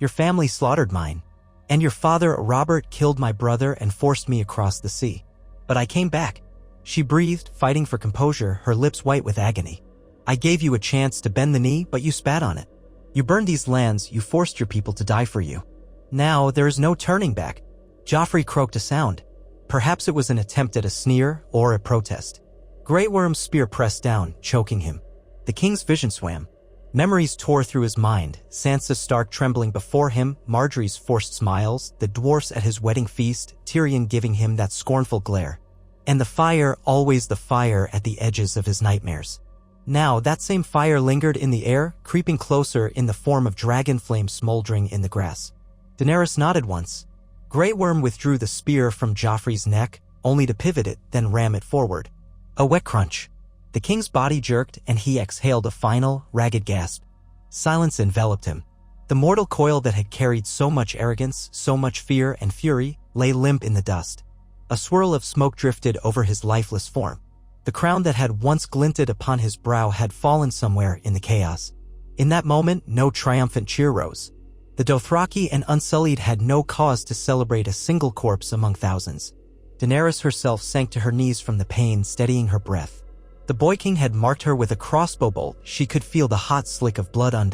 "Your family slaughtered mine. And your father, Robert, killed my brother and forced me across the sea. But I came back." She breathed, fighting for composure, her lips white with agony. "I gave you a chance to bend the knee, but you spat on it. You burned these lands, you forced your people to die for you. Now there is no turning back." Joffrey croaked a sound. Perhaps it was an attempt at a sneer or a protest. Grey Worm's spear pressed down, choking him. The king's vision swam. Memories tore through his mind, Sansa Stark trembling before him, Marjorie's forced smiles, the dwarfs at his wedding feast, Tyrion giving him that scornful glare. And the fire, always the fire at the edges of his nightmares. Now that same fire lingered in the air, creeping closer in the form of dragon flames smoldering in the grass. Daenerys nodded once. Grey Worm withdrew the spear from Joffrey's neck, only to pivot it, then ram it forward. A wet crunch. The king's body jerked, and he exhaled a final, ragged gasp. Silence enveloped him. The mortal coil that had carried so much arrogance, so much fear and fury, lay limp in the dust. A swirl of smoke drifted over his lifeless form. The crown that had once glinted upon his brow had fallen somewhere in the chaos. In that moment, no triumphant cheer rose. The Dothraki and Unsullied had no cause to celebrate a single corpse among thousands. Daenerys herself sank to her knees from the pain, steadying her breath. The Boy King had marked her with a crossbow bolt. She could feel the hot slick of blood on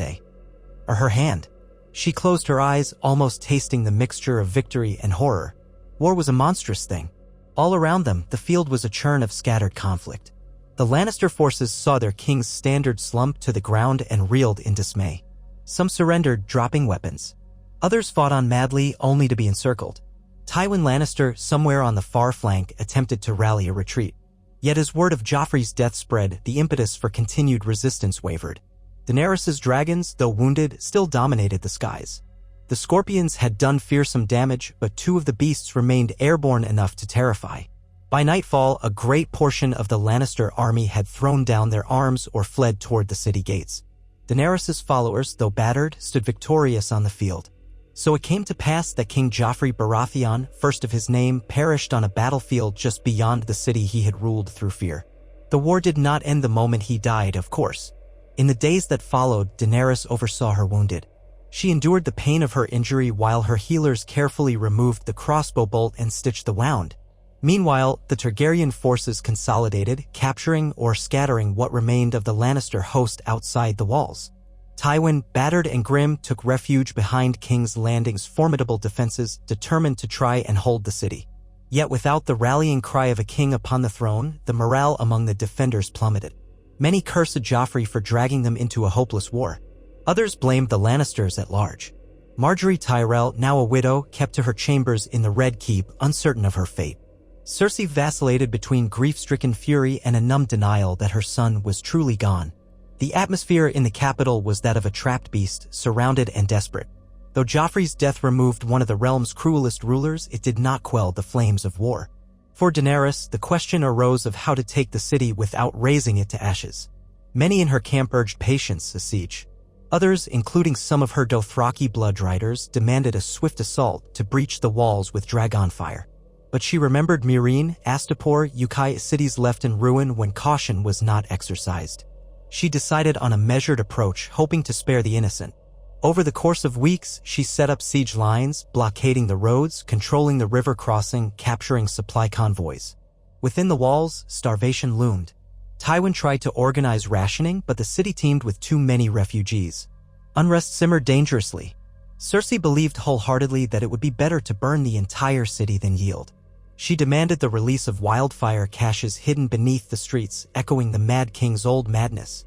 her hand. She closed her eyes, almost tasting the mixture of victory and horror. War was a monstrous thing. All around them, the field was a churn of scattered conflict. The Lannister forces saw their king's standard slump to the ground and reeled in dismay. Some surrendered, dropping weapons. Others fought on madly, only to be encircled. Tywin Lannister, somewhere on the far flank, attempted to rally a retreat. Yet as word of Joffrey's death spread, the impetus for continued resistance wavered. Daenerys' dragons, though wounded, still dominated the skies. The scorpions had done fearsome damage, but two of the beasts remained airborne enough to terrify. By nightfall, a great portion of the Lannister army had thrown down their arms or fled toward the city gates. Daenerys' followers, though battered, stood victorious on the field. So it came to pass that King Joffrey Baratheon, first of his name, perished on a battlefield just beyond the city he had ruled through fear. The war did not end the moment he died, of course. In the days that followed, Daenerys oversaw her wounded. She endured the pain of her injury while her healers carefully removed the crossbow bolt and stitched the wound. Meanwhile, the Targaryen forces consolidated, capturing or scattering what remained of the Lannister host outside the walls. Tywin, battered and grim, took refuge behind King's Landing's formidable defenses, determined to try and hold the city. Yet without the rallying cry of a king upon the throne, the morale among the defenders plummeted. Many cursed Joffrey for dragging them into a hopeless war. Others blamed the Lannisters at large. Marjorie Tyrell, now a widow, kept to her chambers in the Red Keep, uncertain of her fate. Cersei vacillated between grief-stricken fury and a numb denial that her son was truly gone. The atmosphere in the capital was that of a trapped beast, surrounded and desperate. Though Joffrey's death removed one of the realm's cruelest rulers, it did not quell the flames of war. For Daenerys, the question arose of how to take the city without razing it to ashes. Many in her camp urged patience, a siege. Others, including some of her Dothraki bloodriders, demanded a swift assault to breach the walls with dragon fire. But she remembered Meereen, Astapor, Ukai, cities left in ruin when caution was not exercised. She decided on a measured approach, hoping to spare the innocent. Over the course of weeks, she set up siege lines, blockading the roads, controlling the river crossing, capturing supply convoys. Within the walls, starvation loomed. Tywin tried to organize rationing, but the city teemed with too many refugees. Unrest simmered dangerously. Cersei believed wholeheartedly that it would be better to burn the entire city than yield. She demanded the release of wildfire caches hidden beneath the streets, echoing the Mad King's old madness.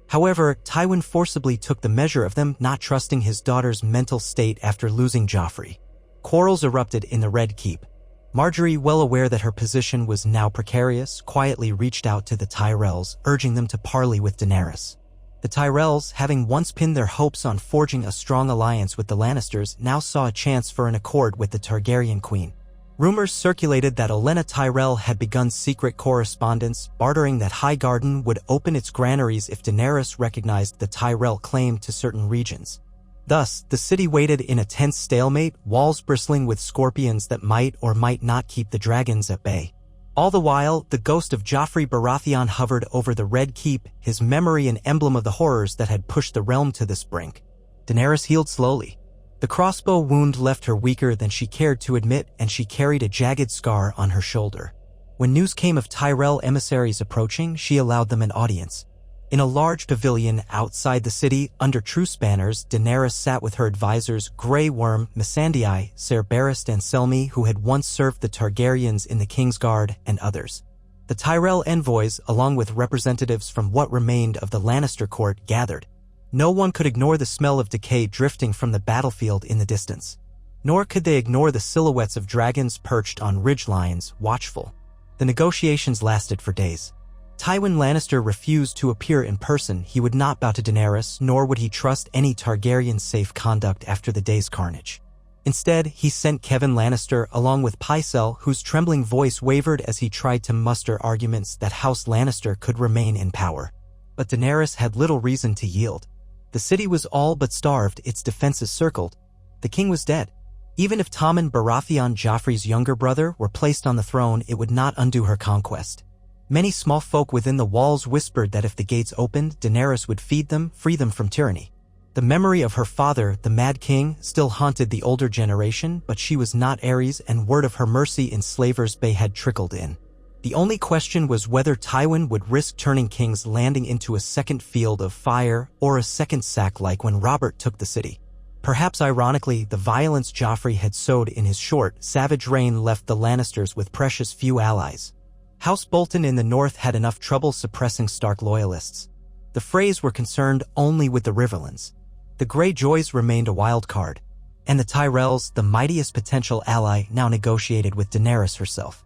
However, Tywin forcibly took the measure of them, not trusting his daughter's mental state after losing Joffrey. Quarrels erupted in the Red Keep. Marjorie, well aware that her position was now precarious, quietly reached out to the Tyrells, urging them to parley with Daenerys. The Tyrells, having once pinned their hopes on forging a strong alliance with the Lannisters, now saw a chance for an accord with the Targaryen queen. Rumors circulated that Olenna Tyrell had begun secret correspondence, bartering that Highgarden would open its granaries if Daenerys recognized the Tyrell claim to certain regions. Thus, the city waited in a tense stalemate, walls bristling with scorpions that might or might not keep the dragons at bay. All the while, the ghost of Joffrey Baratheon hovered over the Red Keep, his memory an emblem of the horrors that had pushed the realm to this brink. Daenerys healed slowly. The crossbow wound left her weaker than she cared to admit, and she carried a jagged scar on her shoulder. When news came of Tyrell emissaries approaching, she allowed them an audience. In a large pavilion outside the city, under truce banners, Daenerys sat with her advisors Grey Worm, Missandei, Ser Barristan and Selmy, who had once served the Targaryens in the Kingsguard, and others. The Tyrell envoys, along with representatives from what remained of the Lannister court, gathered. No one could ignore the smell of decay drifting from the battlefield in the distance. Nor could they ignore the silhouettes of dragons perched on ridgelines, watchful. The negotiations lasted for days. Tywin Lannister refused to appear in person. He would not bow to Daenerys, nor would he trust any Targaryen safe conduct after the day's carnage. Instead, he sent Kevan Lannister along with Pycelle, whose trembling voice wavered as he tried to muster arguments that House Lannister could remain in power. But Daenerys had little reason to yield. The city was all but starved, its defenses circled. The king was dead. Even if Tommen Baratheon, Joffrey's younger brother, were placed on the throne, it would not undo her conquest. Many small folk within the walls whispered that if the gates opened, Daenerys would feed them, free them from tyranny. The memory of her father, the Mad King, still haunted the older generation, but she was not Aerys, and word of her mercy in Slaver's Bay had trickled in. The only question was whether Tywin would risk turning King's Landing into a second field of fire, or a second sack like when Robert took the city. Perhaps ironically, the violence Joffrey had sowed in his short, savage reign left the Lannisters with precious few allies. House Bolton in the north had enough trouble suppressing Stark loyalists. The Freys were concerned only with the Riverlands. The Greyjoys remained a wild card. And the Tyrells, the mightiest potential ally, now negotiated with Daenerys herself.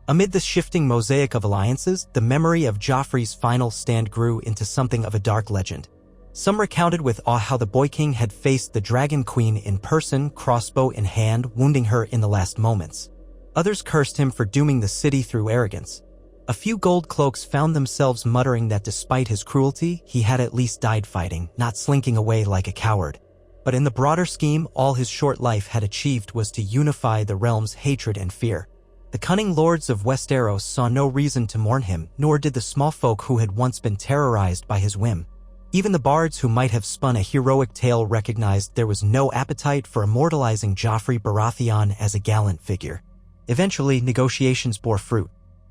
Amid the shifting mosaic of alliances, the memory of Joffrey's final stand grew into something of a dark legend. Some recounted with awe how the Boy King had faced the Dragon Queen in person, crossbow in hand, wounding her in the last moments. Others cursed him for dooming the city through arrogance. A few gold cloaks found themselves muttering that despite his cruelty, he had at least died fighting, not slinking away like a coward. But in the broader scheme, all his short life had achieved was to unify the realm's hatred and fear. The cunning lords of Westeros saw no reason to mourn him, nor did the small folk who had once been terrorized by his whim. Even the bards who might have spun a heroic tale recognized there was no appetite for immortalizing Joffrey Baratheon as a gallant figure. Eventually, negotiations bore fruit.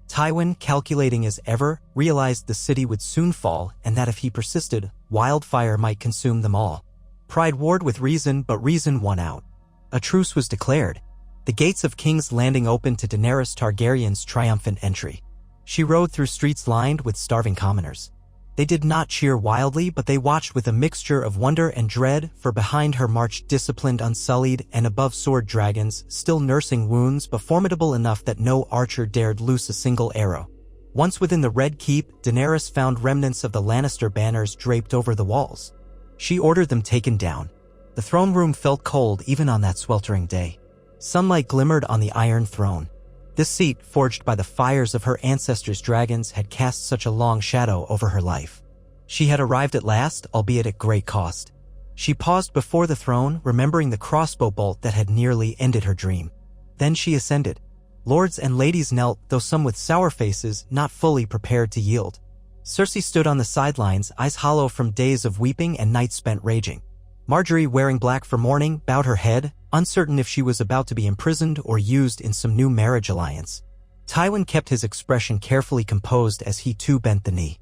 Tywin, calculating as ever, realized the city would soon fall, and that if he persisted, wildfire might consume them all. Pride warred with reason, but reason won out. A truce was declared. The gates of King's Landing opened to Daenerys Targaryen's triumphant entry. She rode through streets lined with starving commoners. They did not cheer wildly, but they watched with a mixture of wonder and dread, for behind her marched disciplined, unsullied, and above-sword dragons, still nursing wounds but formidable enough that no archer dared loose a single arrow. Once within the Red Keep, Daenerys found remnants of the Lannister banners draped over the walls. She ordered them taken down. The throne room felt cold even on that sweltering day. Sunlight glimmered on the Iron Throne. This seat, forged by the fires of her ancestors' dragons, had cast such a long shadow over her life. She had arrived at last, albeit at great cost. She paused before the throne, remembering the crossbow bolt that had nearly ended her dream. Then she ascended. Lords and ladies knelt, though some with sour faces, not fully prepared to yield. Cersei stood on the sidelines, eyes hollow from days of weeping and nights spent raging. Marjorie, wearing black for mourning, bowed her head, uncertain if she was about to be imprisoned or used in some new marriage alliance. Tywin kept his expression carefully composed as he too bent the knee.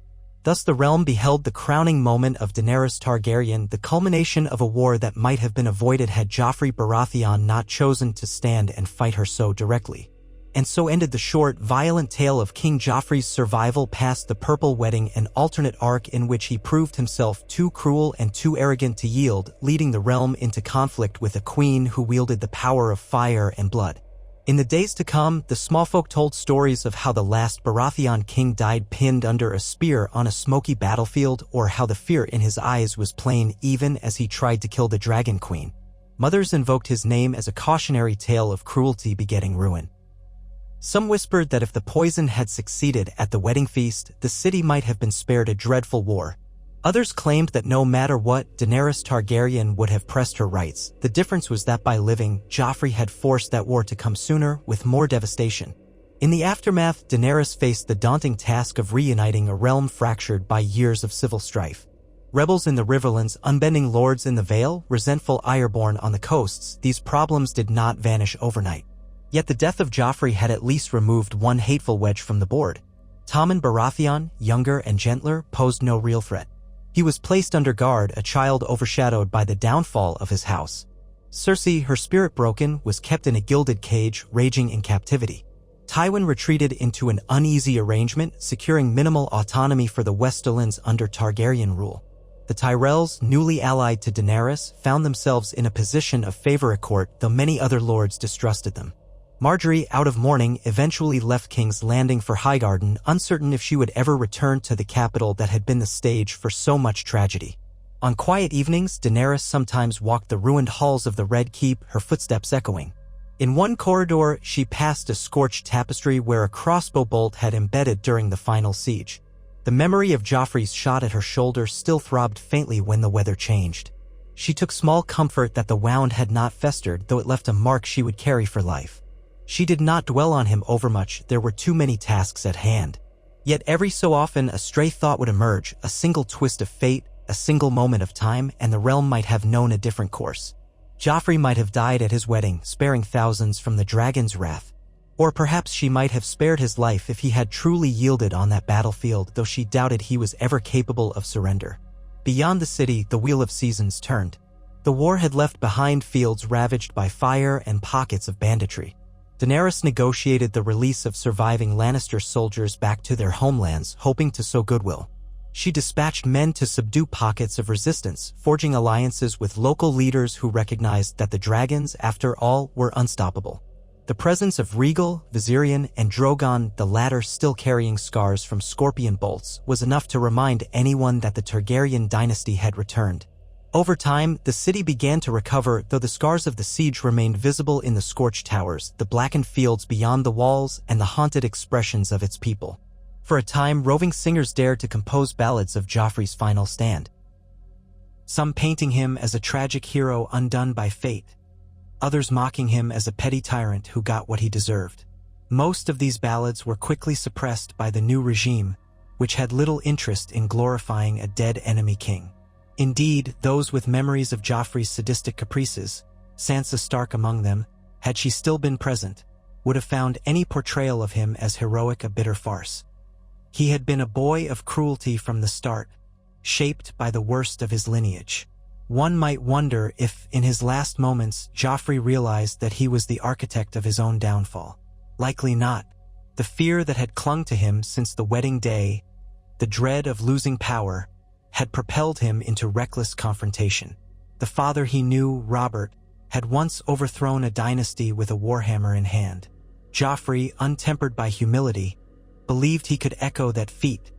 Thus the realm beheld the crowning moment of Daenerys Targaryen, the culmination of a war that might have been avoided had Joffrey Baratheon not chosen to stand and fight her so directly. And so ended the short, violent tale of King Joffrey's survival past the Purple Wedding, an alternate arc in which he proved himself too cruel and too arrogant to yield, leading the realm into conflict with a queen who wielded the power of fire and blood. In the days to come, the smallfolk told stories of how the last Baratheon king died pinned under a spear on a smoky battlefield, or how the fear in his eyes was plain even as he tried to kill the Dragon Queen. Mothers invoked his name as a cautionary tale of cruelty begetting ruin. Some whispered that if the poison had succeeded at the wedding feast, the city might have been spared a dreadful war. Others claimed that no matter what, Daenerys Targaryen would have pressed her rights. The difference was that by living, Joffrey had forced that war to come sooner, with more devastation. In the aftermath, Daenerys faced the daunting task of reuniting a realm fractured by years of civil strife. Rebels in the Riverlands, unbending lords in the Vale, resentful Ironborn on the coasts, these problems did not vanish overnight. Yet the death of Joffrey had at least removed one hateful wedge from the board. Tommen Baratheon, younger and gentler, posed no real threat. He was placed under guard, a child overshadowed by the downfall of his house. Cersei, her spirit broken, was kept in a gilded cage, raging in captivity. Tywin retreated into an uneasy arrangement, securing minimal autonomy for the Westerlands under Targaryen rule. The Tyrells, newly allied to Daenerys, found themselves in a position of favor at court, though many other lords distrusted them. Marjorie, out of mourning, eventually left King's Landing for Highgarden, uncertain if she would ever return to the capital that had been the stage for so much tragedy. On quiet evenings, Daenerys sometimes walked the ruined halls of the Red Keep, her footsteps echoing. In one corridor, she passed a scorched tapestry where a crossbow bolt had embedded during the final siege. The memory of Joffrey's shot at her shoulder still throbbed faintly when the weather changed. She took small comfort that the wound had not festered, though it left a mark she would carry for life. She did not dwell on him overmuch, there were too many tasks at hand. Yet every so often a stray thought would emerge, a single twist of fate, a single moment of time, and the realm might have known a different course. Joffrey might have died at his wedding, sparing thousands from the dragon's wrath. Or perhaps she might have spared his life if he had truly yielded on that battlefield, though she doubted he was ever capable of surrender. Beyond the city, the wheel of seasons turned. The war had left behind fields ravaged by fire and pockets of banditry. Daenerys negotiated the release of surviving Lannister soldiers back to their homelands, hoping to sow goodwill. She dispatched men to subdue pockets of resistance, forging alliances with local leaders who recognized that the dragons, after all, were unstoppable. The presence of Rhaegal, Viserion, and Drogon, the latter still carrying scars from scorpion bolts, was enough to remind anyone that the Targaryen dynasty had returned. Over time, the city began to recover, though the scars of the siege remained visible in the scorched towers, the blackened fields beyond the walls, and the haunted expressions of its people. For a time, roving singers dared to compose ballads of Joffrey's final stand. Some painting him as a tragic hero undone by fate, others mocking him as a petty tyrant who got what he deserved. Most of these ballads were quickly suppressed by the new regime, which had little interest in glorifying a dead enemy king. Indeed, those with memories of Joffrey's sadistic caprices, Sansa Stark among them, had she still been present, would have found any portrayal of him as heroic a bitter farce. He had been a boy of cruelty from the start, shaped by the worst of his lineage. One might wonder if, in his last moments, Joffrey realized that he was the architect of his own downfall. Likely not. The fear that had clung to him since the wedding day, the dread of losing power, had propelled him into reckless confrontation. The father he knew, Robert, had once overthrown a dynasty with a warhammer in hand. Joffrey, untempered by humility, believed he could echo that feat,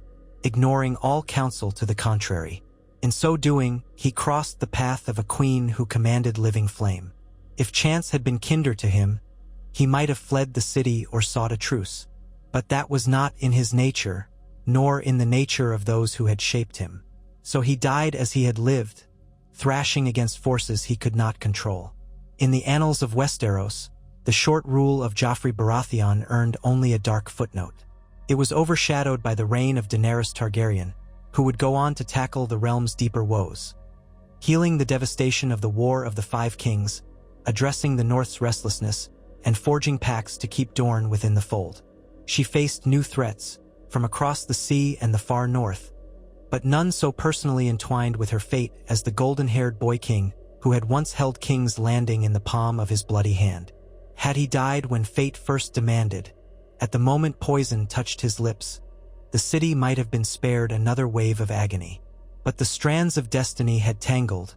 ignoring all counsel to the contrary. In so doing, he crossed the path of a queen who commanded living flame. If chance had been kinder to him, he might have fled the city or sought a truce. But that was not in his nature, nor in the nature of those who had shaped him. So he died as he had lived, thrashing against forces he could not control. In the annals of Westeros, the short rule of Joffrey Baratheon earned only a dark footnote. It was overshadowed by the reign of Daenerys Targaryen, who would go on to tackle the realm's deeper woes, healing the devastation of the War of the Five Kings, addressing the North's restlessness, and forging pacts to keep Dorne within the fold. She faced new threats, from across the sea and the far north, but none so personally entwined with her fate as the golden-haired boy king who had once held King's Landing in the palm of his bloody hand. Had he died when fate first demanded, at the moment poison touched his lips, the city might have been spared another wave of agony. But the strands of destiny had tangled,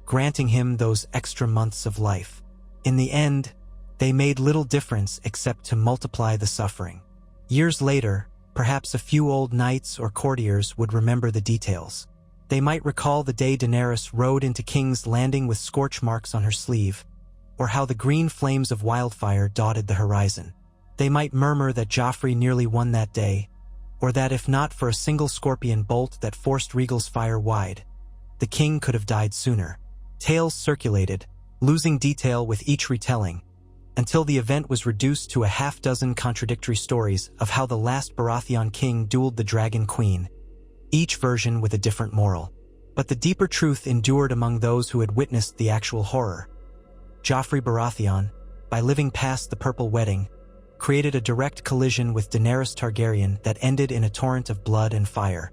granting him those extra months of life. In the end, they made little difference except to multiply the suffering. Years later, perhaps a few old knights or courtiers would remember the details. They might recall the day Daenerys rode into King's Landing with scorch marks on her sleeve, or how the green flames of wildfire dotted the horizon. They might murmur that Joffrey nearly won that day, or that if not for a single scorpion bolt that forced Rhaegal's fire wide, the king could have died sooner. Tales circulated, losing detail with each retelling, until the event was reduced to a half-dozen contradictory stories of how the last Baratheon king dueled the Dragon Queen, each version with a different moral. But the deeper truth endured among those who had witnessed the actual horror. Joffrey Baratheon, by living past the Purple Wedding, created a direct collision with Daenerys Targaryen that ended in a torrent of blood and fire.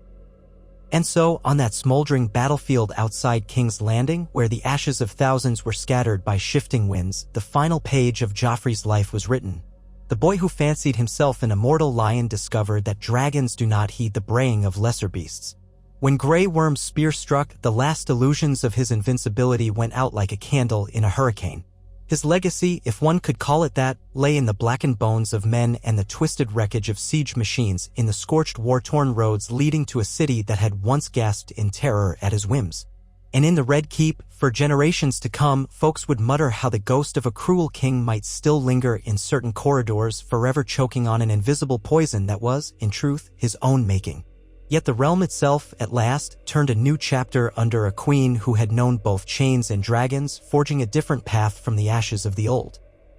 And so, on that smoldering battlefield outside King's Landing, where the ashes of thousands were scattered by shifting winds, the final page of Joffrey's life was written. The boy who fancied himself an immortal lion discovered that dragons do not heed the braying of lesser beasts. When Grey Worm's spear struck, the last illusions of his invincibility went out like a candle in a hurricane. His legacy, if one could call it that, lay in the blackened bones of men and the twisted wreckage of siege machines in the scorched war-torn roads leading to a city that had once gasped in terror at his whims. And in the Red Keep, for generations to come, folks would mutter how the ghost of a cruel king might still linger in certain corridors, forever choking on an invisible poison that was, in truth, his own making. Yet the realm itself, at last, turned a new chapter under a queen who had known both chains and dragons, forging a different path from the ashes of the old.